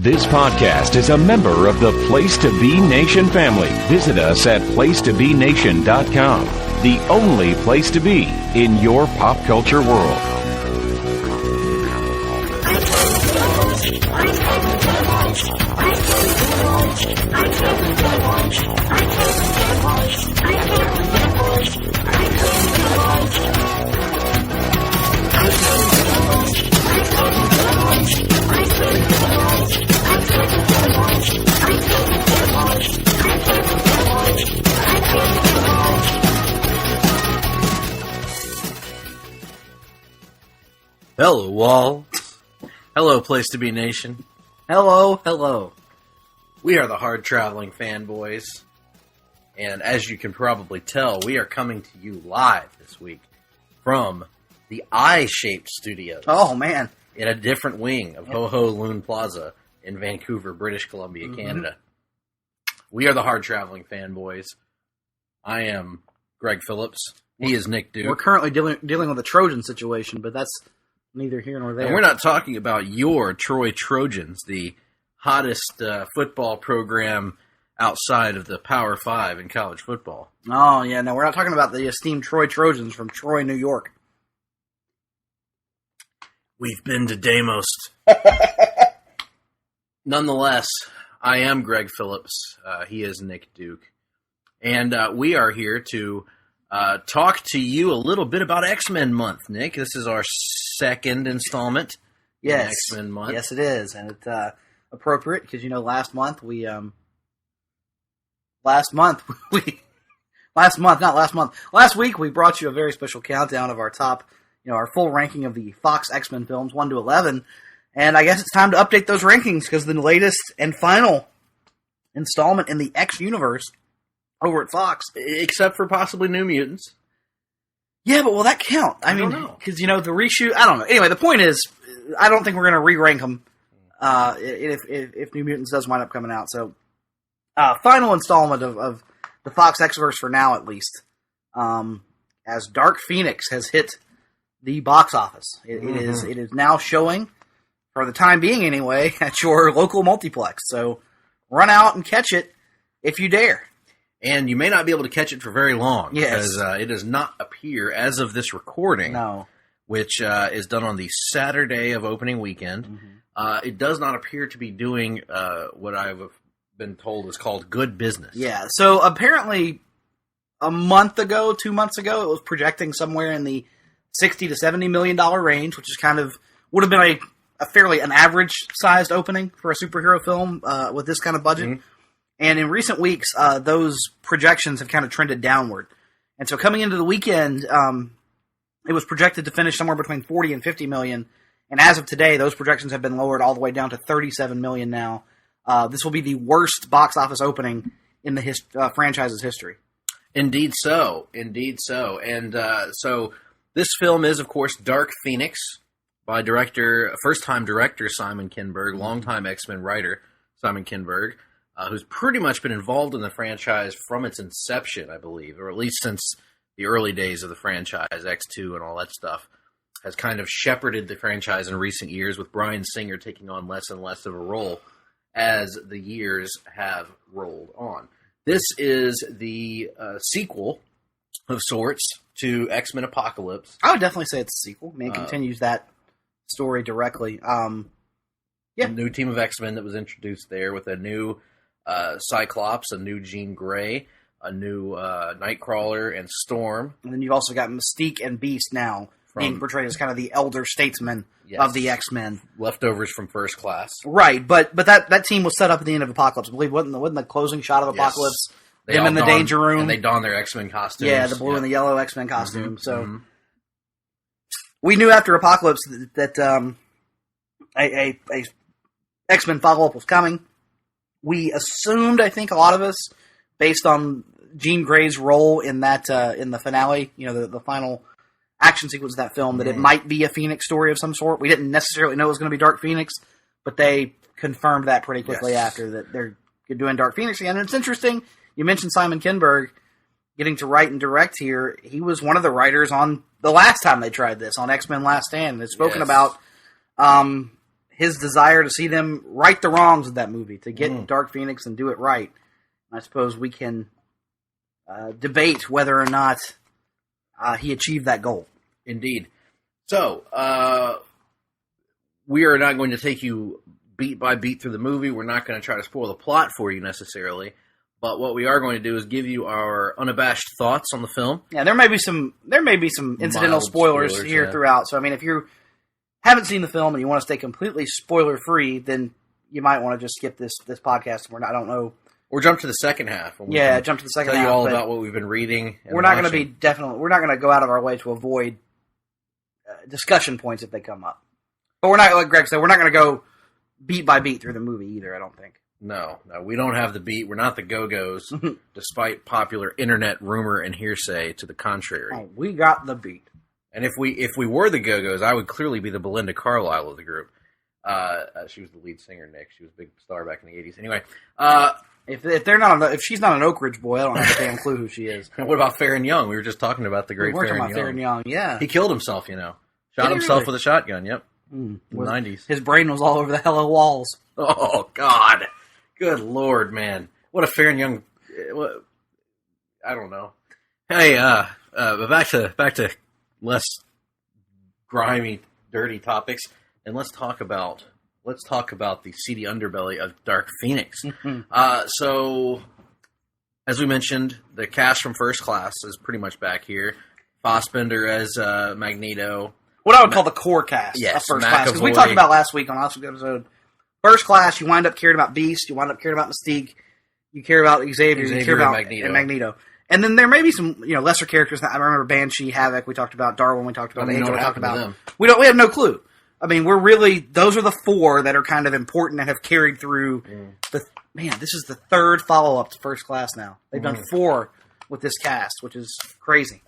This podcast is a member of the Place to Be Nation family. Visit us at placetobenation.com, the only place to be in your pop culture world. Hello, Wall. Hello, Place to Be Nation. Hello. We are the Hard-Traveling Fanboys. And as you can probably tell, we are coming to you live this week from the I-Shaped Studios. Oh, man. In a different wing of Ho Ho Loon Plaza in Vancouver, British Columbia, Canada. We are the Hard-Traveling Fanboys. I am Greg Phillips. He is Nick Duke. We're currently dealing with a Trojan situation, but that's neither here nor there. And we're not talking about your Troy Trojans, the hottest football program outside of the Power 5 in college football. Oh, yeah, no, we're not talking about the esteemed Troy Trojans from Troy, New York. We've been to Deimos. Nonetheless, I am Greg Phillips. He is Nick Duke. And we are here to talk to you a little bit about X-Men Month, Nick. This is our second installment in X-Men Month. Yes, it is. And it's appropriate because, last week we brought you a very special countdown of our top, our full ranking of the Fox X-Men films, 1 to 11. And I guess it's time to update those rankings because the latest and final installment in the X universe over at Fox. Except for possibly New Mutants. Yeah, but will that count? I mean, because, the reshoot, I don't know. Anyway, the point is, I don't think we're going to re-rank them if New Mutants does wind up coming out. So, final installment of the Fox X-verse for now, at least, as Dark Phoenix has hit the box office. It is now showing, for the time being anyway, at your local multiplex. So, run out and catch it if you dare. And you may not be able to catch it for very long. Yes. Because it does not appear, as of this recording, which is done on the Saturday of opening weekend, it does not appear to be doing what I've been told is called good business. Yeah, so apparently a month ago, 2 months ago, it was projecting somewhere in the $60 to $70 million range, which is would have been a fairly an average-sized opening for a superhero film with this kind of budget. Mm-hmm. And in recent weeks, those projections have kind of trended downward. And so coming into the weekend, it was projected to finish somewhere between 40 and 50 million. And as of today, those projections have been lowered all the way down to 37 million now. This will be the worst box office opening in the franchise's history. Indeed so. And so this film is, of course, Dark Phoenix by first-time director Simon Kinberg, longtime X-Men writer Simon Kinberg, who's pretty much been involved in the franchise from its inception, I believe, or at least since the early days of the franchise, X2 and all that stuff, has kind of shepherded the franchise in recent years, with Bryan Singer taking on less and less of a role as the years have rolled on. This is the sequel of sorts to X-Men Apocalypse. I would definitely say it's a sequel. I mean, it continues that story directly. A new team of X-Men that was introduced there with a new Cyclops, a new Jean Grey, a new Nightcrawler and Storm. And then you've also got Mystique and Beast now being portrayed as kind of the elder statesmen of the X-Men. Leftovers from First Class. Right, but that team was set up at the end of Apocalypse. I believe wasn't the closing shot of Apocalypse them in the Danger Room? And they don their X-Men costumes. Yeah, the blue and the yellow X-Men costume. So we knew after Apocalypse that a X-Men follow-up was coming. We assumed, I think, a lot of us, based on Jean Grey's role in that in the finale, the final action sequence of that film, that it might be a Phoenix story of some sort. We didn't necessarily know it was going to be Dark Phoenix, but they confirmed that pretty quickly after, that they're doing Dark Phoenix again. And it's interesting, you mentioned Simon Kinberg getting to write and direct here. He was one of the writers on the last time they tried this, on X-Men Last Stand. They've spoken about his desire to see them right the wrongs of that movie, to get Dark Phoenix and do it right. I suppose we can debate whether or not he achieved that goal. Indeed. So, we are not going to take you beat by beat through the movie. We're not going to try to spoil the plot for you necessarily. But what we are going to do is give you our unabashed thoughts on the film. Yeah, there may be some incidental Mild spoilers here yeah. throughout. So, I mean, if you haven't seen the film and you want to stay completely spoiler-free, then you might want to just skip this podcast. I don't know. Or jump to the second half. Jump to the second half. Tell you all about what we've been reading. We're not going to we're not going to go out of our way to avoid discussion points if they come up. But we're not, like Greg said, we're not going to go beat by beat through the movie either, I don't think. No, we don't have the beat. We're not the Go-Go's, despite popular internet rumor and hearsay to the contrary. Oh, we got the beat. And if we were the Go-Go's, I would clearly be the Belinda Carlisle of the group. She was the lead singer, Nick. She was a big star back in the 80s. Anyway, if she's not an Oak Ridge boy, I don't have a damn clue who she is. And what about Fair and Young? We were just talking about the great Fair and Young. Yeah. He killed himself, Shot himself with a shotgun, yep. In the 90s. His brain was all over the hello walls. Oh, God. Good Lord, man. What a Fair and Young... I don't know. Hey, but back to less grimy, dirty topics, and let's talk about the seedy underbelly of Dark Phoenix. So, as we mentioned, the cast from First Class is pretty much back here. Fassbender as Magneto. What I would call the core cast of First Class. Because we talked about last week on last week's episode. First Class, you wind up caring about Beast, you wind up caring about Mystique, you care about Xavier, you care about Magneto. And then there may be some, lesser characters. I remember Banshee, Havoc. We talked about Darwin. We talked about Angel. We talked about them. We have no clue. I mean, those are the four that are kind of important and have carried through. This is the third follow up to First Class now. They've done 4 with this cast, which is crazy.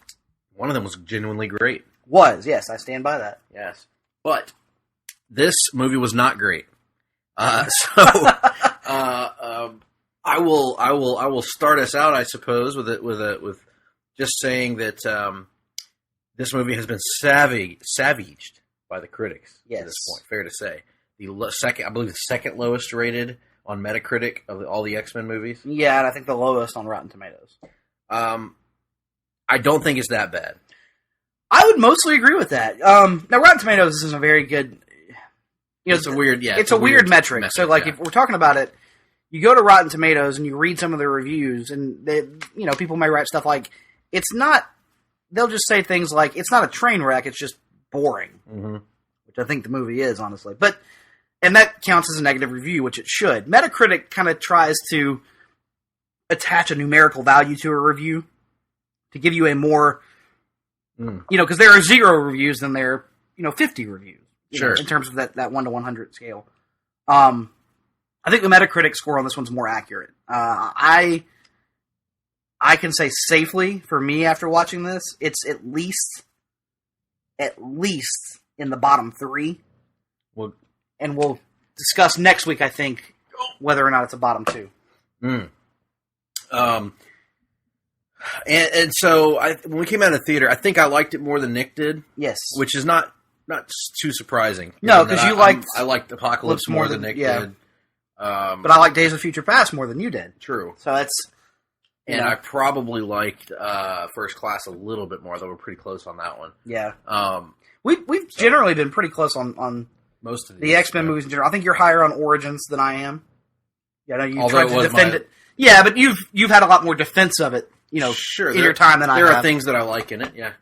One of them was genuinely great. Yes, I stand by that. Yes, but this movie was not great. I will start us out, I suppose, with just saying that this movie has been savaged by the critics at this point. Fair to say, I believe the second lowest rated on Metacritic of all the X-Men movies. Yeah, and I think the lowest on Rotten Tomatoes. I don't think it's that bad. I would mostly agree with that. Now, Rotten Tomatoes isn't a very good. It's a weird, it's a weird metric. So, if we're talking about it, you go to Rotten Tomatoes and you read some of the reviews, and people may write stuff like, "It's not." They'll just say things like, "It's not a train wreck; it's just boring," which I think the movie is, honestly. And that counts as a negative review, which it should. Metacritic kind of tries to attach a numerical value to a review to give you a more, because there are 0 reviews than there are 50 reviews. Sure. In terms of that 1 to 100 scale. I think the Metacritic score on this one's more accurate. I can say safely, for me, after watching this, it's at least in the bottom 3. Well, and we'll discuss next week, I think, whether or not it's a bottom 2. And so when we came out of the theater, I think I liked it more than Nick did. Yes. Which is not too surprising. No, because I liked Apocalypse more than Nick did. But I like Days of Future Past more than you did. True. So that's... And I probably liked First Class a little bit more, though we're pretty close on that one. Yeah. We've generally been pretty close on most of the X-Men movies in general. I think you're higher on Origins than I am. Yeah, no, you tried to defend it. Yeah, but you've had a lot more defense of it, sure, in your time than I have. There are things that I like in it, yeah.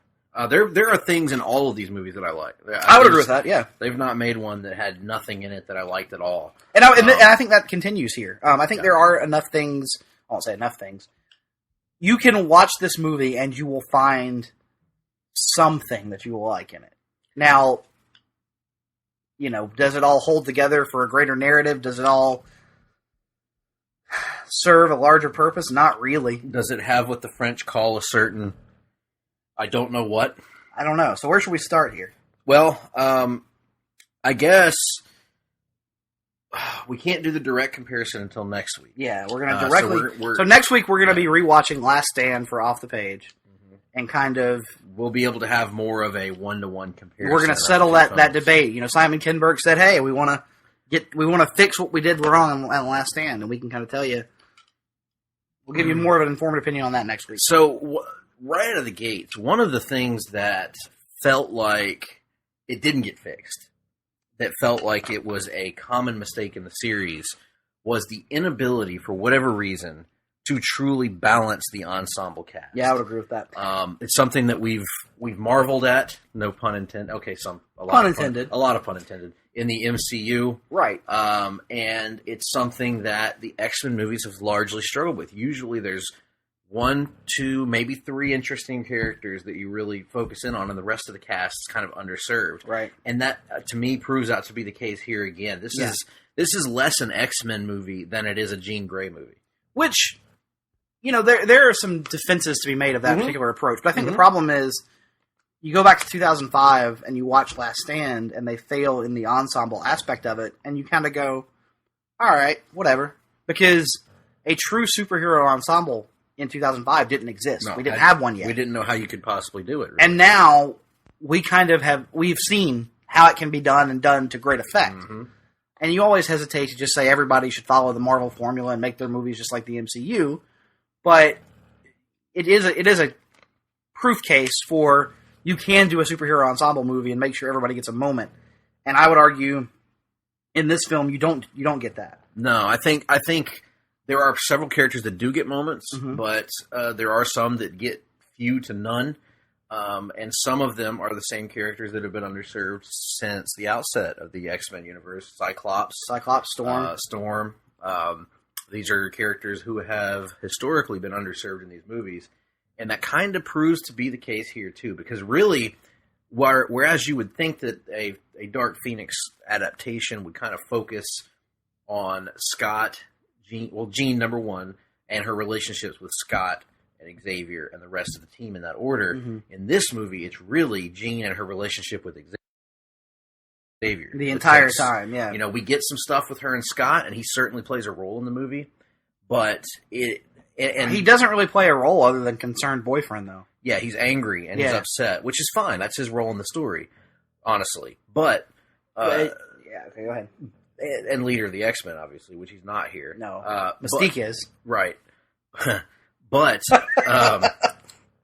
There are things in all of these movies that I like. I would agree with that, yeah. They've not made one that had nothing in it that I liked at all. And I think that continues here. I think there are enough things... I won't say enough things. You can watch this movie and you will find something that you will like in it. Now, does it all hold together for a greater narrative? Does it all serve a larger purpose? Not really. Does it have what the French call a certain... I don't know what? I don't know. So where should we start here? Well, I guess we can't do the direct comparison until next week. Yeah, we're going to directly... So next week we're going to be rewatching Last Stand for Off the Page. And kind of... We'll be able to have more of a one-to-one comparison. We're going to settle that debate. Simon Kinberg said, hey, we want want to fix what we did wrong on Last Stand, and we can kind of tell you. We'll give you more of an informed opinion on that next week. So, right out of the gates, one of the things that felt like it didn't get fixed, that felt like it was a common mistake in the series, was the inability, for whatever reason, to truly balance the ensemble cast. Yeah, I would agree with that. It's something that we've marveled at. No pun intended. Okay, a lot of pun intended in the MCU. Right. And it's something that the X-Men movies have largely struggled with. Usually, there's 1, 2, maybe 3 interesting characters that you really focus in on, and the rest of the cast is kind of underserved. Right. And that, to me, proves out to be the case here again. This is less an X-Men movie than it is a Jean Grey movie. Which, there are some defenses to be made of that particular approach. But I think the problem is, you go back to 2005 and you watch Last Stand, and they fail in the ensemble aspect of it, and you kind of go, all right, whatever. Because a true superhero ensemble in 2005 didn't exist. We didn't have one yet. We didn't know how you could possibly do it. Really. And now we kind of we've seen how it can be done and done to great effect. Mm-hmm. And you always hesitate to just say everybody should follow the Marvel formula and make their movies just like the MCU. But it is a proof case for you can do a superhero ensemble movie and make sure everybody gets a moment. And I would argue in this film you don't get that. No, I think there are several characters that do get moments, but there are some that get few to none. And some of them are the same characters that have been underserved since the outset of the X-Men universe. Cyclops, Storm. Storm. These are characters who have historically been underserved in these movies. And that kind of proves to be the case here, too. Because really, whereas you would think that a Dark Phoenix adaptation would kind of focus on Jean, number one, and her relationships with Scott and Xavier and the rest of the team in that order. Mm-hmm. In this movie, it's really Jean and her relationship with Xavier. The entire time, yeah. We get some stuff with her and Scott, and he certainly plays a role in the movie. But he doesn't really play a role other than concerned boyfriend, though. Yeah, he's angry and he's upset, which is fine. That's his role in the story, honestly. But okay, go ahead. And leader of the X-Men, obviously, which he's not here. No, Mystique is right. But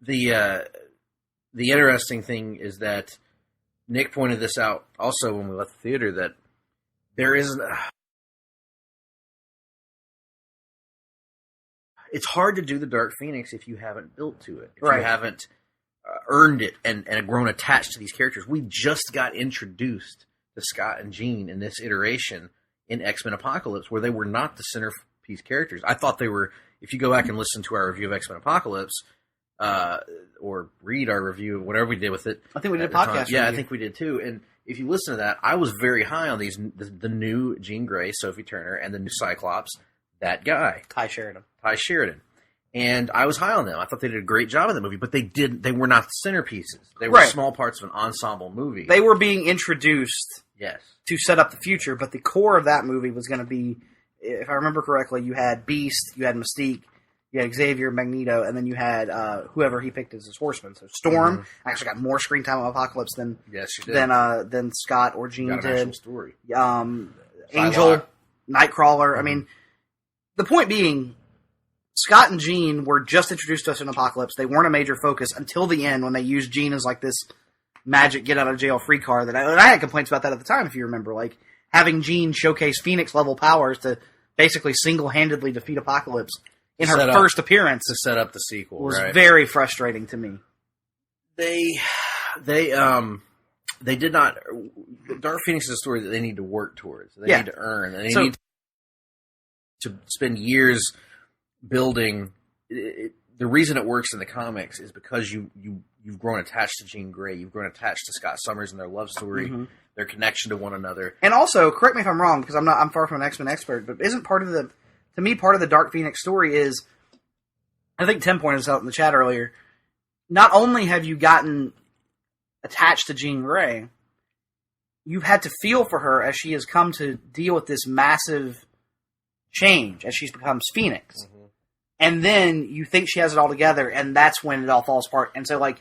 the interesting thing is that Nick pointed this out also when we left the theater, that there isn't. It's hard to do the Dark Phoenix if you haven't built to it, if you haven't earned it and grown attached to these characters. We just got introduced to Scott and Jean in this iteration in X-Men Apocalypse, where they were not the centerpiece characters. I thought they were. If you go back and listen to our review of X-Men Apocalypse, or read our review of whatever we did with it. I think we did a podcast. Yeah, I think we did too. And if you listen to that, I was very high on the new Jean Grey, Sophie Turner, and the new Cyclops, that guy. Ty Sheridan. And I was high on them. I thought they did a great job in the movie, but they were not the centerpieces. They were small parts of an ensemble movie. They were being introduced to set up the future, but the core of that movie was going to be, if I remember correctly, you had Beast, you had Mystique, you had Xavier, Magneto, and then you had whoever he picked as his horseman. So Storm actually got more screen time on Apocalypse than Scott or Jean did. Story. Angel, Nightcrawler. I mean, the point being, Scott and Jean were just introduced to us in Apocalypse. They weren't a major focus until the end when they used Jean as like this magic get-out-of-jail-free card. And I had complaints about that at the time, if you remember. Like, having Jean showcase Phoenix-level powers to basically single-handedly defeat Apocalypse in her first appearance. To set up the sequel, was very frustrating to me. They did not... Dark Phoenix is a story that they need to work towards. They need to earn. And they need to spend years building... The reason it works in the comics is because you've grown attached to Jean Grey. You've grown attached to Scott Summers and their love story, their connection to one another. And also, correct me if I'm wrong, because I'm far from an X-Men expert, but isn't part of the Dark Phoenix story is, I think Tim pointed this out in the chat earlier, not only have you gotten attached to Jean Grey, you've had to feel for her as she has come to deal with this massive change, as she becomes Phoenix. And then you think she has it all together, and that's when it all falls apart. And so, like,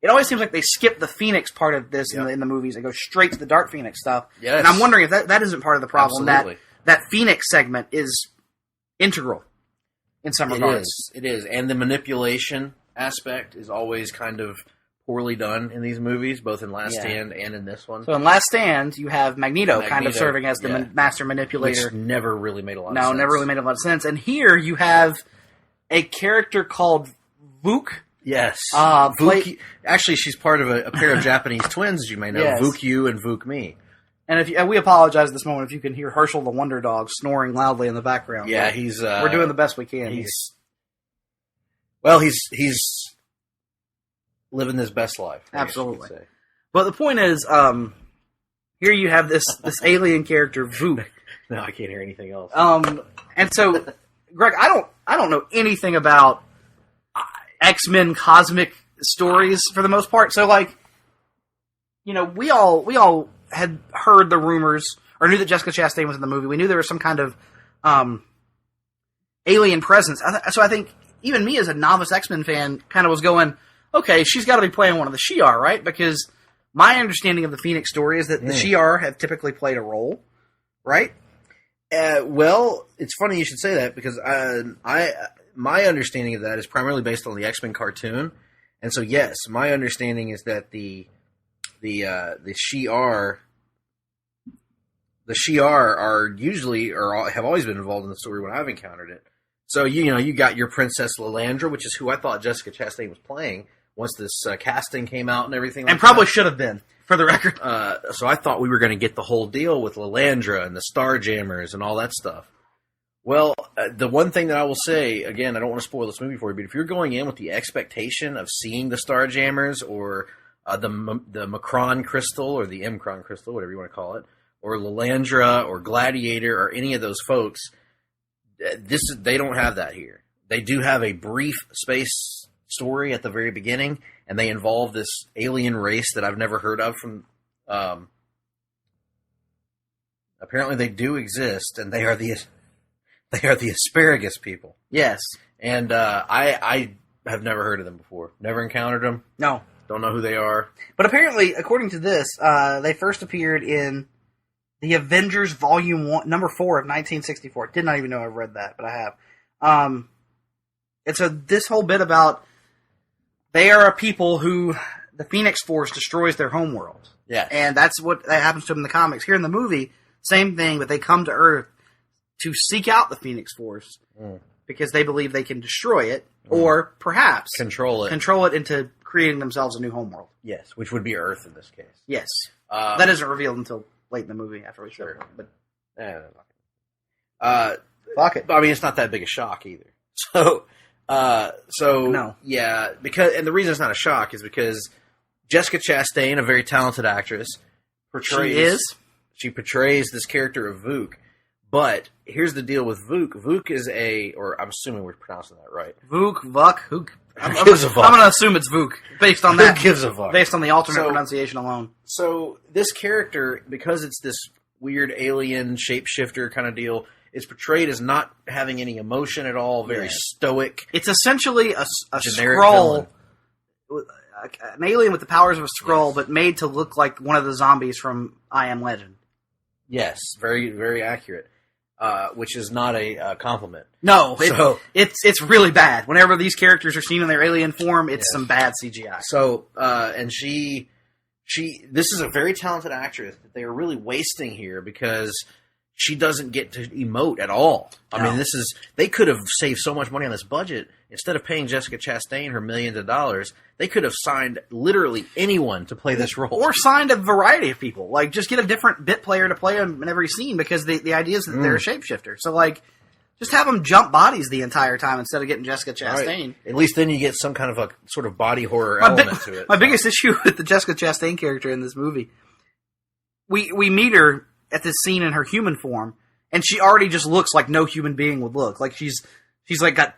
it always seems like they skip the Phoenix part of this in the movies and go straight to the Dark Phoenix stuff. Yes. And I'm wondering if that isn't part of the problem. Absolutely. That Phoenix segment is integral in some regards. It is. And the manipulation aspect is always kind of poorly done in these movies, both in Last Stand and in this one. So in Last Stand, you have Magneto kind of serving as the master manipulator. Which never really made a lot of sense. No, never really made a lot of sense. And here you have a character called Vuk. Yes. Actually, she's part of a pair of Japanese twins, as you may know, Vuk You and Vuk Me. And we apologize at this moment if you can hear Herschel the Wonder Dog snoring loudly in the background. Yeah, we're doing the best we can. He's living his best life. Absolutely. But the point is, here you have this alien character, Vuk. No, I can't hear anything else. And so, Greg, I don't know anything about X-Men cosmic stories for the most part. So, like, you know, we all had heard the rumors or knew that Jessica Chastain was in the movie. We knew there was some kind of alien presence. So I think even me as a novice X-Men fan kind of was going, okay, she's got to be playing one of the Shi'ar, right? Because my understanding of the Phoenix story is that the Shi'ar have typically played a role, right? Well, it's funny you should say that because my understanding of that is primarily based on the X-Men cartoon, and so yes, my understanding is that the Shi'ar are usually or have always been involved in the story when I've encountered it. So you got your Princess Lilandra, which is who I thought Jessica Chastain was playing once this casting came out and everything. Like and probably should have been, for the record. So I thought we were going to get the whole deal with Lilandra and the Starjammers and all that stuff. Well, the one thing that I will say, again, I don't want to spoil this movie for you, but if you're going in with the expectation of seeing the Starjammers or the Macron Crystal or the Mcron Crystal, whatever you want to call it, or Lilandra or Gladiator or any of those folks, they don't have that here. They do have a brief space story at the very beginning, and they involve this alien race that I've never heard of from... apparently they do exist, and they are the asparagus people. Yes. And I have never heard of them before. Never encountered them. No. Don't know who they are. But apparently, according to this, they first appeared in the Avengers Volume 1, number 4 of 1964. Did not even know I've read that, but I have. And so this whole bit about they are a people who the Phoenix Force destroys their homeworld. Yeah. And that's what that happens to them in the comics. Here in the movie, same thing, but they come to Earth to seek out the Phoenix Force because they believe they can destroy it or perhaps control it into creating themselves a new homeworld. Yes, which would be Earth in this case. Yes. That isn't revealed until late in the movie after we show it. But fuck it. I mean, it's not that big a shock either. So no. Yeah, and the reason it's not a shock is because Jessica Chastain, a very talented actress, portrays this character of Vuk. But here's the deal with Vuk. Vuk is or I'm assuming we're pronouncing that right. Vuk. I'm going to assume it's Vuk based on that. Who gives a fuck? Based on the alternate pronunciation alone. So this character, because it's this weird alien shapeshifter kind of deal, is portrayed as not having any emotion at all, very stoic. It's essentially a generic Skrull, an alien with the powers of a Skrull, but made to look like one of the zombies from I Am Legend. Yes, very, very accurate. Which is not a compliment. No, it's really bad. Whenever these characters are seen in their alien form, it's some bad CGI. So, and this is a very talented actress that they are really wasting here because she doesn't get to emote at all. I mean, they could have saved so much money on this budget. Instead of paying Jessica Chastain her millions of dollars, they could have signed literally anyone to play this role. Or signed a variety of people. Like, just get a different bit player to play them in every scene because the idea is that they're a shapeshifter. So, like, just have them jump bodies the entire time instead of getting Jessica Chastain. Right. At least then you get some kind of a sort of body horror element to it. My biggest issue with the Jessica Chastain character in this movie, we meet her at this scene in her human form, and she already just looks like no human being would look. Like, she's like got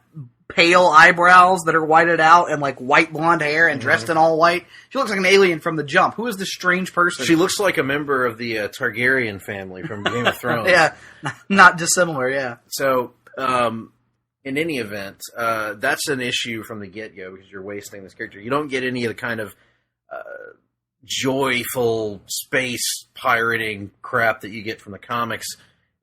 pale eyebrows that are whited out and like white blonde hair and dressed in all white. She looks like an alien from the jump. Who is this strange person? She looks like a member of the Targaryen family from Game of Thrones. Yeah, not dissimilar, yeah. So, in any event, that's an issue from the get-go because you're wasting this character. You don't get any of the kind of joyful space pirating crap that you get from the comics,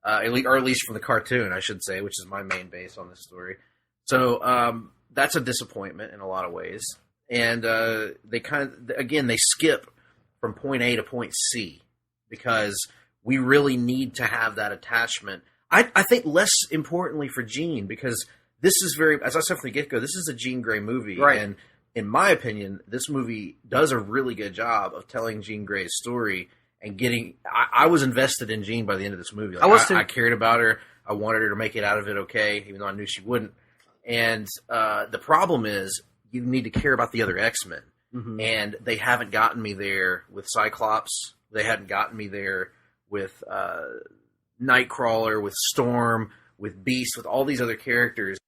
or at least from the cartoon, I should say, which is my main base on this story. So that's a disappointment in a lot of ways. And they skip from point A to point C because we really need to have that attachment. I think less importantly for Jean, because this is very, as I said from the get-go, this is a Jean Grey movie. Right. And in my opinion, this movie does a really good job of telling Jean Grey's story and getting... I was invested in Jean by the end of this movie. Like, I was too. I cared about her. I wanted her to make it out of it okay, even though I knew she wouldn't. And the problem is, you need to care about the other X-Men. Mm-hmm. And they haven't gotten me there with Cyclops. They hadn't gotten me there with Nightcrawler, with Storm, with Beast, with all these other characters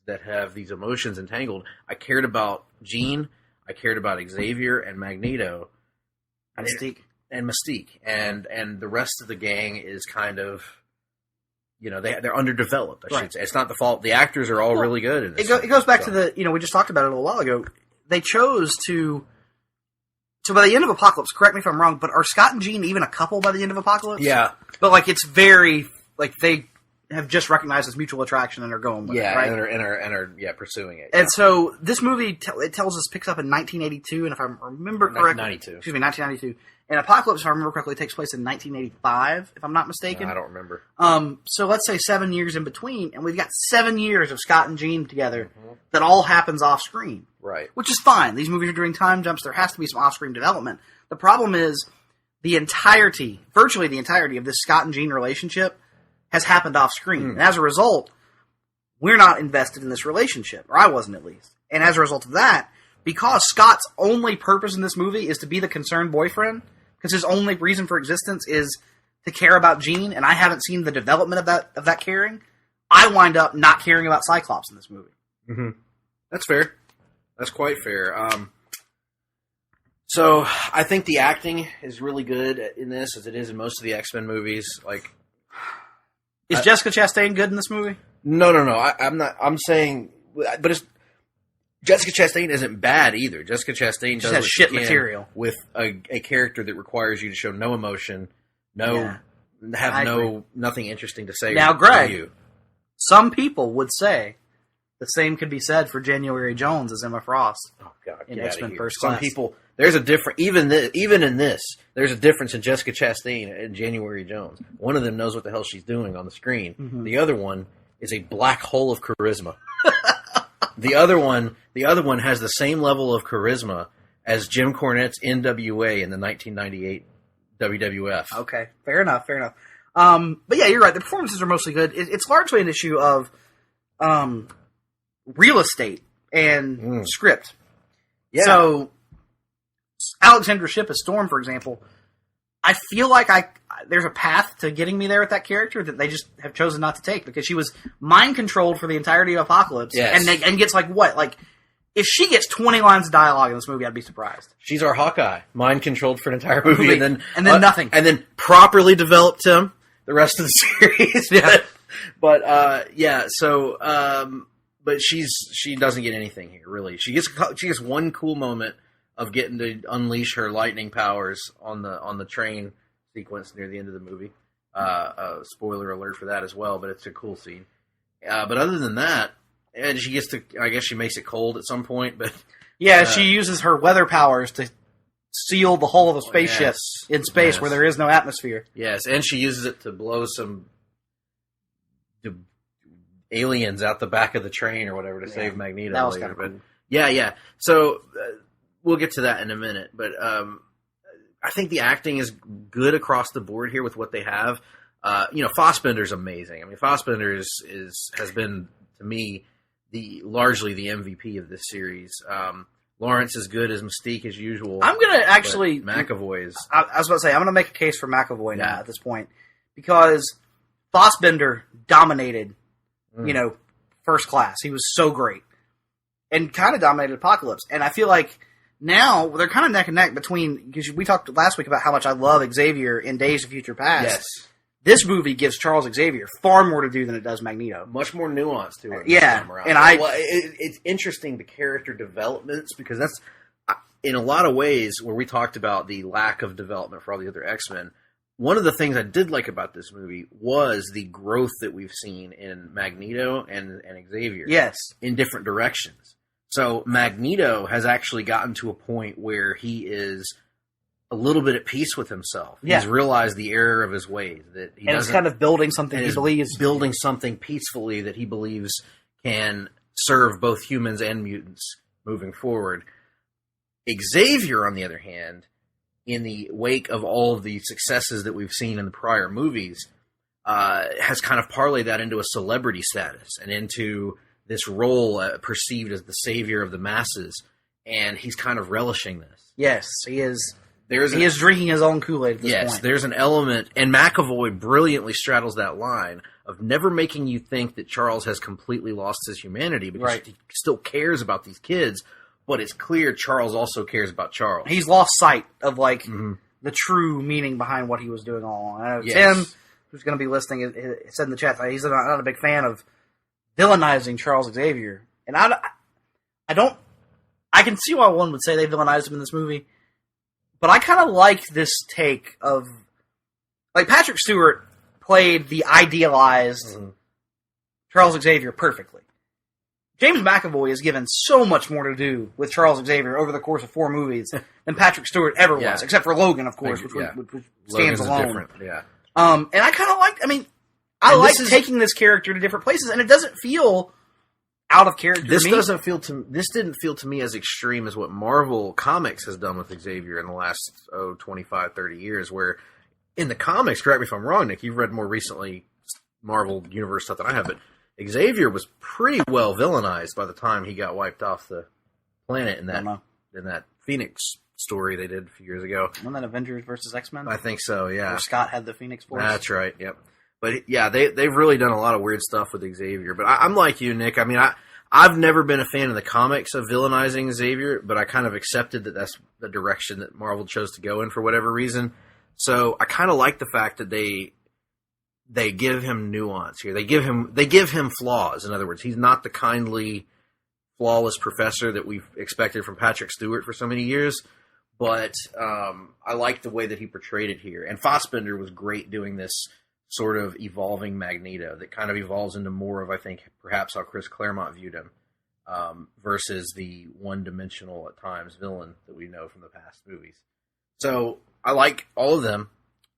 that have these emotions entangled. I cared about Jean, I cared about Xavier and Magneto, Mystique, and the rest of the gang is kind of, they're underdeveloped. I should say it's not the fault. The actors are all really good. In this it goes back to we just talked about it a little while ago. They chose to. So by the end of Apocalypse, correct me if I'm wrong, but are Scott and Jean even a couple by the end of Apocalypse? Yeah, but it's very they have just recognized this mutual attraction and are going with it, right? and are pursuing it. And so this movie, it tells us, picks up in 1982, and if I remember correctly... 1992. And Apocalypse, if I remember correctly, takes place in 1985, if I'm not mistaken. No, I don't remember. So let's say 7 years in between, and we've got 7 years of Scott and Jean together that all happens off-screen. Right. Which is fine. These movies are doing time jumps. There has to be some off-screen development. The problem is virtually the entirety of this Scott and Jean relationship has happened off screen. And as a result, we're not invested in this relationship, or I wasn't at least. And as a result of that, because Scott's only purpose in this movie is to be the concerned boyfriend, because his only reason for existence is to care about Jean, and I haven't seen the development of that caring, I wind up not caring about Cyclops in this movie. Mm-hmm. That's fair. That's quite fair. So I think the acting is really good in this, as it is in most of the X-Men movies. Is Jessica Chastain good in this movie? No. I'm not. I'm saying, but Jessica Chastain isn't bad either. Jessica Chastain does has shit material with a character that requires you to show no emotion, nothing interesting to say. Now, Greg, to you. Some people would say the same could be said for January Jones as Emma Frost. Oh God, in X-Men First Class. Some people. There's a different, even in this, there's a difference in Jessica Chastain and January Jones. One of them knows what the hell she's doing on the screen. Mm-hmm. The other one is a black hole of charisma. The other one has the same level of charisma as Jim Cornette's NWA in the 1998 WWF. Okay, fair enough. But yeah, you're right. The performances are mostly good. It's largely an issue of real estate and script. Yeah. So Alexandra Shipp as Storm, for example, I feel like there's a path to getting me there with that character that they just have chosen not to take, because she was mind controlled for the entirety of Apocalypse. Yes. And gets if she gets 20 lines of dialogue in this movie, I'd be surprised. She's our Hawkeye, mind controlled for an entire movie, and then nothing, and then properly developed him the rest of the series. Yeah. But she doesn't get anything here, really. She gets one cool moment of getting to unleash her lightning powers on the train sequence near the end of the movie. Spoiler alert for that as well, but it's a cool scene. But other than that, and she gets to, I guess she makes it cold at some point, but she uses her weather powers to seal the hull of a spaceship in space where there is no atmosphere. Yes, and she uses it to blow some aliens out the back of the train or whatever to save Magneto. That was later. Kind of cool. Yeah. So we'll get to that in a minute, but I think the acting is good across the board here with what they have. Fassbender's amazing. I mean, Fassbender has been, to me, largely the MVP of this series. Lawrence is good as Mystique as usual. I'm going to actually... McAvoy is... I was about to say, I'm going to make a case for McAvoy now at this point, because Fassbender dominated, First Class. He was so great. And kind of dominated Apocalypse. And I feel like now they're kind of neck and neck between... Because we talked last week about how much I love Xavier in Days of Future Past. Yes. This movie gives Charles Xavier far more to do than it does Magneto. Much more nuance to it. Yeah, and it's interesting, the character developments, because in a lot of ways, where we talked about the lack of development for all the other X-Men, one of the things I did like about this movie was the growth that we've seen in Magneto and Xavier. Yes. In different directions. So Magneto has actually gotten to a point where he is a little bit at peace with himself. Yeah. He's realized the error of his ways. That he and it's kind of building something he believes. Building something peacefully that he believes can serve both humans and mutants moving forward. Xavier, on the other hand, in the wake of all of the successes that we've seen in the prior movies, has kind of parlayed that into a celebrity status and into this role perceived as the savior of the masses, and he's kind of relishing this. Yes, he is. He is drinking his own Kool-Aid at this point. Yes, there's an element, and McAvoy brilliantly straddles that line of never making you think that Charles has completely lost his humanity, because he still cares about these kids, but it's clear Charles also cares about Charles. He's lost sight of, like, the true meaning behind what he was doing all along. I know Tim, who's going to be listening, said in the chat that he's not a big fan of villainizing Charles Xavier. And I can see why one would say they villainized him in this movie, but I kind of like this take of, like, Patrick Stewart played the idealized Charles Xavier perfectly. James McAvoy is given so much more to do with Charles Xavier over the course of 4 movies than Patrick Stewart ever was, except for Logan, of course, which stands alone. Different, yeah. And I kind of like, I like taking this character to different places, and it doesn't feel out of character this to me. This didn't feel to me as extreme as what Marvel Comics has done with Xavier in the last 25, 30 years, where in the comics, correct me if I'm wrong, Nick, you've read more recently Marvel Universe stuff than I have, but Xavier was pretty well villainized by the time he got wiped off the planet in that Phoenix story they did a few years ago. Wasn't that Avengers versus X-Men? I think so, yeah. Where Scott had the Phoenix Force? That's right, yep. But yeah, they've really done a lot of weird stuff with Xavier. But I'm like you, Nick. I've never been a fan of the comics of villainizing Xavier, but I kind of accepted that that's the direction that Marvel chose to go in for whatever reason. So I kind of like the fact that they give him nuance here. They give him flaws. In other words, he's not the kindly, flawless professor that we've expected from Patrick Stewart for so many years. But I like the way that he portrayed it here. And Fassbender was great doing this sort of evolving Magneto that kind of evolves into more of, I think, perhaps how Chris Claremont viewed him, versus the one-dimensional, at times, villain that we know from the past movies. So I like all of them.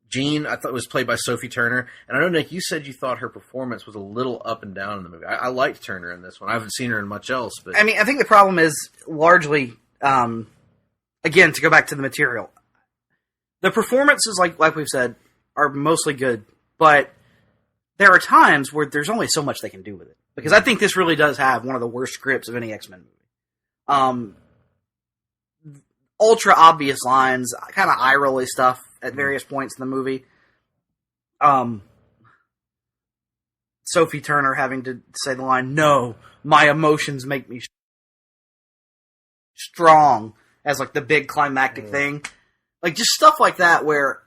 Jean, I thought, was played by Sophie Turner. And I know, Nick, you said you thought her performance was a little up and down in the movie. I liked Turner in this one. I haven't seen her in much else. But I think the problem is largely, again, to go back to the material. The performances, like we've said, are mostly good. But there are times where there's only so much they can do with it. Because I think this really does have one of the worst scripts of any X-Men movie. Ultra obvious lines, kind of eye-rolly stuff at various points in the movie. Sophie Turner having to say the line, "No, my emotions make me strong," as like the big climactic thing. Like just stuff like that where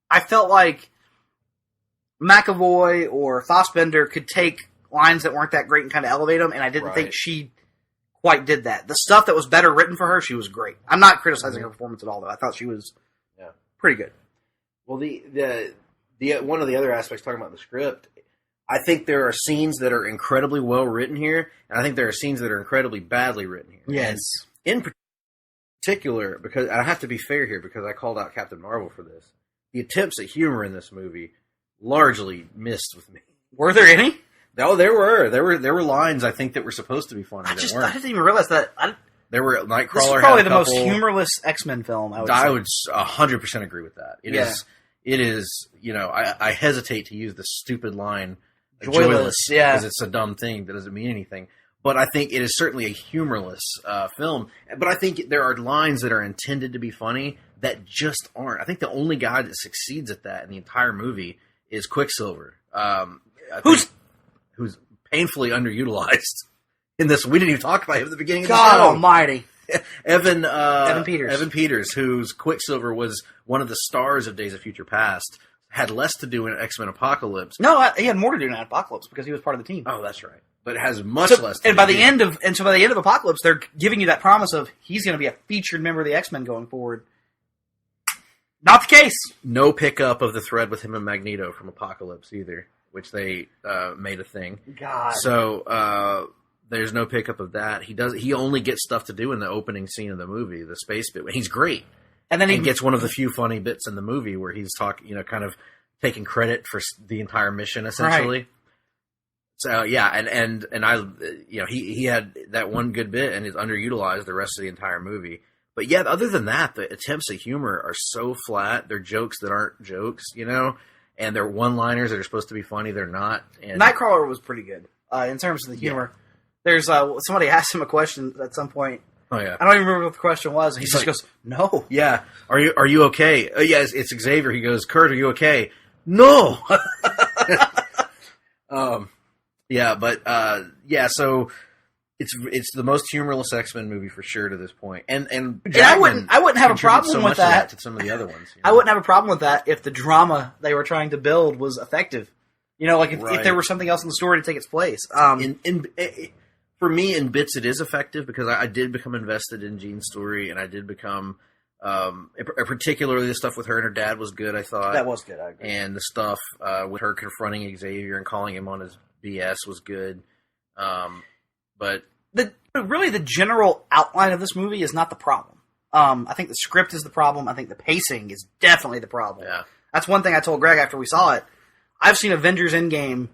I felt like McAvoy or Fassbender could take lines that weren't that great and kind of elevate them, and I didn't think she quite did that. The stuff that was better written for her, she was great. I'm not criticizing her performance at all, though. I thought she was pretty good. Well, the one of the other aspects, talking about the script, I think there are scenes that are incredibly well written here, and I think there are scenes that are incredibly badly written here. Yes. And in particular, because I have to be fair here, because I called out Captain Marvel for this, the attempts at humor in this movie largely missed with me. Were there any? No, there were lines I think that were supposed to be funny. I didn't even realize that. There were Nightcrawler. This is probably the most humorless X-Men film. I would 100% agree with that. It is. I hesitate to use the stupid line joyless, because it's a dumb thing that doesn't mean anything. But I think it is certainly a humorless film. But I think there are lines that are intended to be funny that just aren't. I think the only guy that succeeds at that in the entire movie is Quicksilver, who's painfully underutilized in this. We didn't even talk about him at the beginning of the show. God almighty. Evan Peters, whose Quicksilver was one of the stars of Days of Future Past. had less to do in X-Men Apocalypse. No, he had more to do in Apocalypse because he was part of the team. Oh, that's right. But it has much less to do. And by the end of Apocalypse, they're giving you that promise of he's going to be a featured member of the X-Men going forward. Not the case. No pickup of the thread with him and Magneto from Apocalypse either, which they made a thing. God. So there's no pickup of that. He only gets stuff to do in the opening scene of the movie, the space bit. He's great. And then he gets one of the few funny bits in the movie where he's kind of taking credit for the entire mission, essentially. Right. So yeah, and I, he had that one good bit and is underutilized the rest of the entire movie. But yeah, other than that, the attempts at humor are so flat. They're jokes that aren't jokes, and they're one-liners that are supposed to be funny. They're not. And Nightcrawler was pretty good in terms of the humor. Yeah. There's somebody asked him a question at some point. Oh yeah, I don't even remember what the question was. He just goes, "No." Yeah, are you okay? Yeah, it's Xavier. He goes, "Kurt, are you okay?" No. Yeah, but so it's the most humorless X-Men movie for sure to this point. And I wouldn't have a problem with that. To some of the other ones. I wouldn't have a problem with that if the drama they were trying to build was effective. If there were something else in the story to take its place. For me, in bits, it is effective because I did become invested in Jean's story, and I did become, particularly the stuff with her and her dad was good, I thought. That was good, I agree. And the stuff with her confronting Xavier and calling him on his BS was good. But the general outline of this movie is not the problem. I think the script is the problem. I think the pacing is definitely the problem. Yeah. That's one thing I told Greg after we saw it. I've seen Avengers Endgame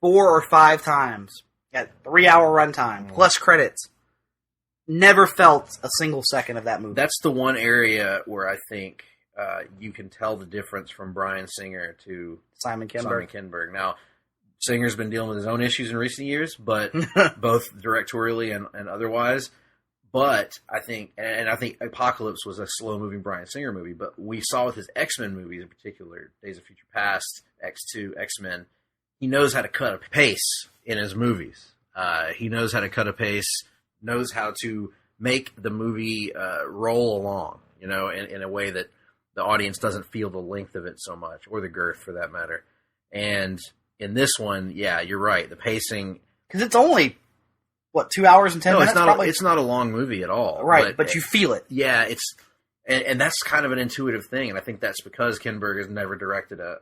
4 or 5 times at 3-hour runtime, plus credits. Never felt a single second of that movie. That's the one area where I think you can tell the difference from Bryan Singer to Simon Kinberg. Now, Singer's been dealing with his own issues in recent years, but both directorially and otherwise. But I think Apocalypse was a slow-moving Bryan Singer movie. But we saw with his X-Men movies, in particular, Days of Future Past, X2, X-Men, he knows how to cut a pace in his movies. He knows how to cut a pace, knows how to make the movie roll along, in a way that the audience doesn't feel the length of it so much, or the girth for that matter. And in this one, yeah, you're right. The pacing, because it's only 2 hours and 10 minutes. It's not a long movie at all, right? But you feel it. Yeah, and that's kind of an intuitive thing, and I think that's because Kinberg has never directed a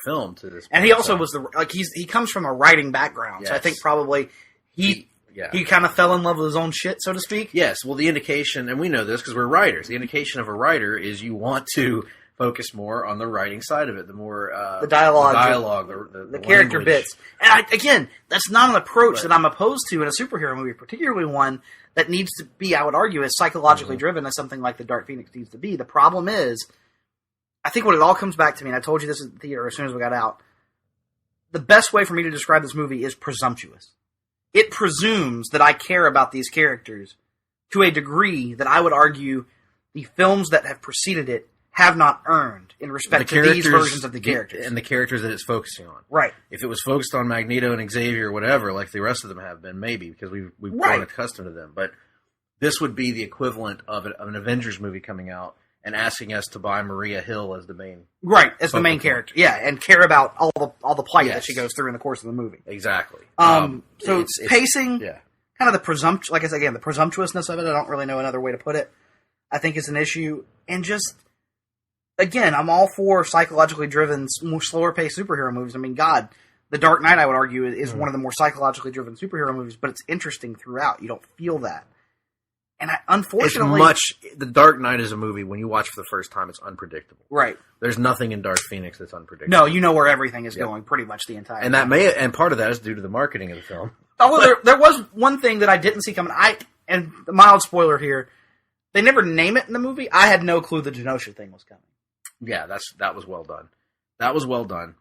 film to this point. And he also was he comes from a writing background, yes. So I think probably he kind of fell in love with his own shit, so to speak. Yes. Well, the indication, and we know this because we're writers. The indication of a writer is you want to focus more on the writing side of it, the more the dialogue, the character bits. And again, that's not an approach that I'm opposed to in a superhero movie, particularly one that needs to be, I would argue, as psychologically driven as something like the Dark Phoenix needs to be. The problem is, I think what it all comes back to me, and I told you this at the theater as soon as we got out, the best way for me to describe this movie is presumptuous. It presumes that I care about these characters to a degree that I would argue the films that have preceded it have not earned in respect to these versions of the characters. And the characters that it's focusing on. Right. If it was focused on Magneto and Xavier or whatever, like the rest of them have been, maybe, because we've grown accustomed to them. But this would be the equivalent of an Avengers movie coming out and asking us to buy Maria Hill as the main... Right, as the main character. Yeah, and care about all the plight that she goes through in the course of the movie. Exactly. So it's pacing, kind of the the presumptuousness of it, I don't really know another way to put it, I think is an issue. And just... Again, I'm all for psychologically driven, more slower-paced superhero movies. I mean, God, The Dark Knight, I would argue, is one of the more psychologically driven superhero movies, but it's interesting throughout. You don't feel that. And unfortunately... The Dark Knight is a movie, when you watch for the first time, it's unpredictable. Right. There's nothing in Dark Phoenix that's unpredictable. No, you know where everything is going pretty much the entire time. And part of that is due to the marketing of the film. Although there was one thing that I didn't see coming. And the mild spoiler here, they never name it in the movie. I had no clue the Genosha thing was coming. Yeah, that was well done. That was well done.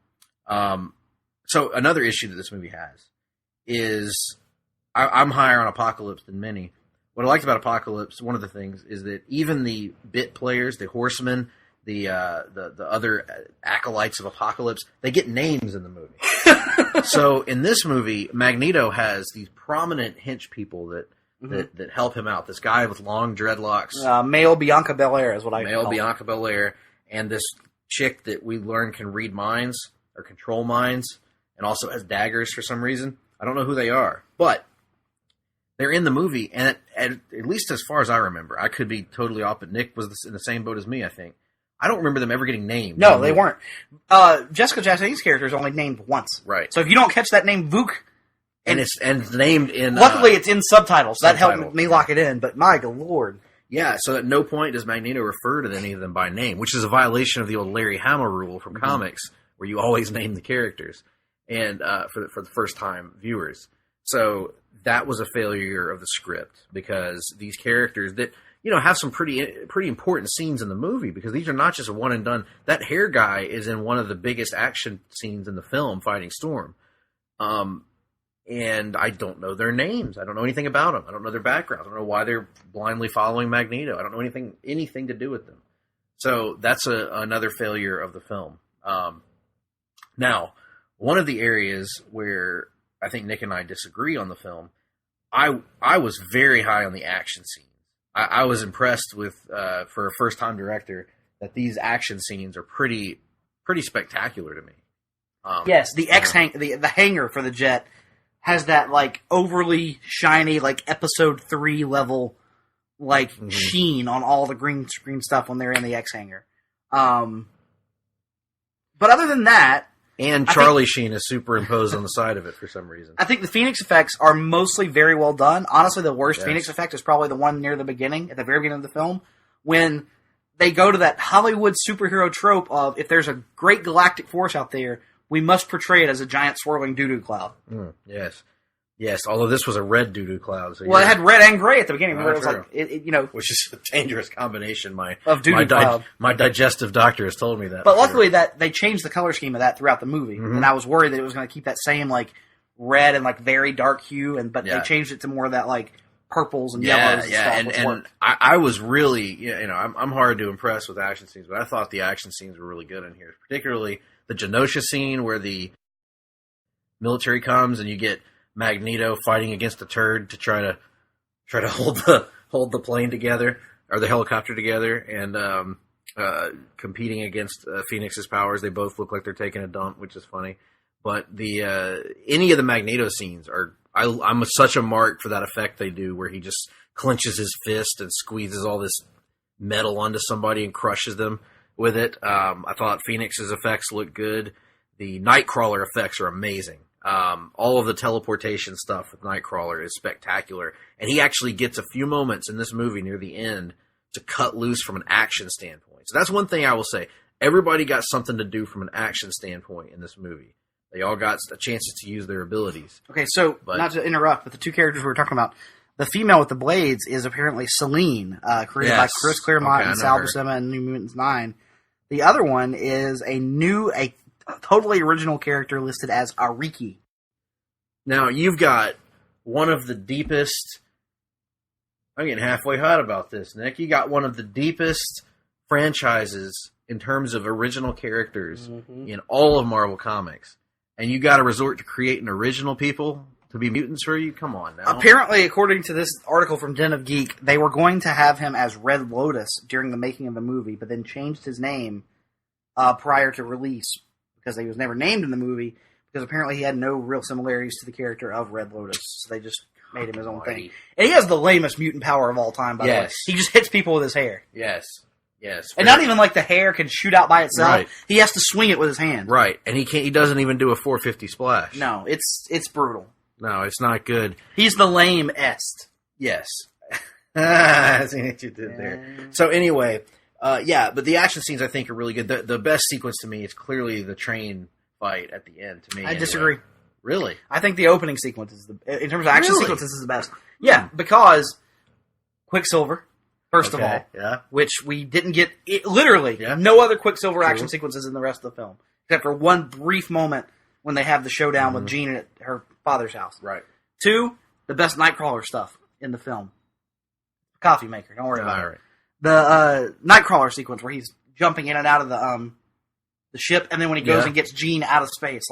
So another issue that this movie has is I'm higher on Apocalypse than many. What I liked about Apocalypse, one of the things, is that even the bit players, the horsemen, the other acolytes of Apocalypse, they get names in the movie. So in this movie, Magneto has these prominent hench people that help him out. This guy with long dreadlocks. Male Bianca Belair is what I call Male Bianca Belair. And this chick that we learn can read minds or control minds and also has daggers for some reason. I don't know who they are, but they're in the movie, and at least as far as I remember, I could be totally off, but Nick was in the same boat as me, I think. I don't remember them ever getting named. No, they weren't. Jessica Chastain's character is only named once. Right. So if you don't catch that name, Vuk... And it's named in... Luckily, it's in subtitles. That helped me lock it in, but my lord. Yeah, so at no point does Magneto refer to any of them by name, which is a violation of the old Larry Hama rule from comics, where you always name the characters, and for the first-time viewers. So that was a failure of the script, because these characters that have some pretty important scenes in the movie, because these are not just a one and done. That hair guy is in one of the biggest action scenes in the film, fighting Storm. And I don't know their names. I don't know anything about them. I don't know their background. I don't know why they're blindly following Magneto. I don't know anything to do with them. So that's another failure of the film. Now, one of the areas where I think Nick and I disagree on the film, I was very high on the action scenes. I was impressed with, for a first-time director, that these action scenes are pretty spectacular to me. Yes, the the hangar for the jet has that overly shiny episode 3 level sheen on all the green screen stuff when they're in the X hangar. But other than that, and Charlie Sheen is superimposed on the side of it for some reason. I think the Phoenix effects are mostly very well done. Honestly, the worst Phoenix effect is probably the one near the beginning, at the very beginning of the film, when they go to that Hollywood superhero trope of, if there's a great galactic force out there, we must portray it as a giant swirling doo-doo cloud. Yes. Although this was a red doo-doo cloud. So it had red and gray at the beginning. Where it was which is a dangerous combination. Of doo-doo cloud. My digestive doctor has told me that. But luckily, that they changed the color scheme of that throughout the movie, and I was worried that it was going to keep that same red and very dark hue, but they changed it to more of that purples and yellows. And I was really, I'm hard to impress with action scenes, but I thought the action scenes were really good in here, particularly the Genosha scene where the military comes and you get Magneto fighting against a turd to try to hold the plane together, or the helicopter together, and competing against Phoenix's powers. They both look like they're taking a dump, which is funny. But any of the Magneto scenes I'm such a mark for that effect they do, where he just clenches his fist and squeezes all this metal onto somebody and crushes them with it. I thought Phoenix's effects look good. The Nightcrawler effects are amazing. All of the teleportation stuff with Nightcrawler is spectacular. And he actually gets a few moments in this movie near the end to cut loose from an action standpoint. So that's one thing I will say. Everybody got something to do from an action standpoint in this movie. They all got chances to use their abilities. Okay, so, not to interrupt, but the two characters we were talking about, the female with the blades is apparently Selene, created by Chris Claremont and Sal Buscema in New Mutants 9. The other one is a totally original character listed as Ariki. Now, you've got one of the deepest... I'm getting halfway hot about this, Nick. You got one of the deepest franchises in terms of original characters in all of Marvel Comics. And you got to resort to creating original people to be mutants for you? Come on now. Apparently, according to this article from Den of Geek, they were going to have him as Red Lotus during the making of the movie, but then changed his name prior to release because he was never named in the movie, because apparently he had no real similarities to the character of Red Lotus. So they just made him his own thing. And he has the lamest mutant power of all time, by the way. He just hits people with his hair. Yes. And not even the hair can shoot out by itself. Right. He has to swing it with his hand. Right. And he doesn't even do a 450 splash. No, it's brutal. No, it's not good. He's the lame-est. Yes. I see what you did there. So anyway, but the action scenes I think are really good. The best sequence to me is clearly the train fight at the end, to me. I disagree. Really? I think the opening sequence is in terms of action sequences, is the best. Yeah, because Quicksilver, first of all, which we didn't get, literally, no other Quicksilver action sequences in the rest of the film, except for one brief moment when they have the showdown with Jean at her father's house. Right. 2, the best Nightcrawler stuff in the film. Coffee maker, don't worry about it. Right. The Nightcrawler sequence where he's jumping in and out of the ship, and then when he goes and gets Jean out of space,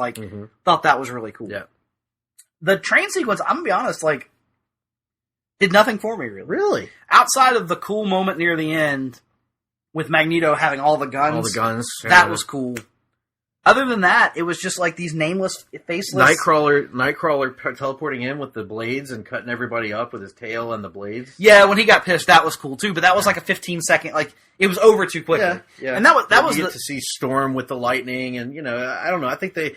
thought that was really cool. Yeah. The train sequence, I'm gonna be honest, did nothing for me, really. Really? Outside of the cool moment near the end, with Magneto having all the guns. All the guns. That was cool. Other than that, it was just like these nameless, faceless... Nightcrawler teleporting in with the blades and cutting everybody up with his tail and the blades. Yeah, when he got pissed, that was cool too. But that was like a 15-second... Like, it was over too quickly. Yeah. And that was you get to see Storm with the lightning, and I don't know. I think they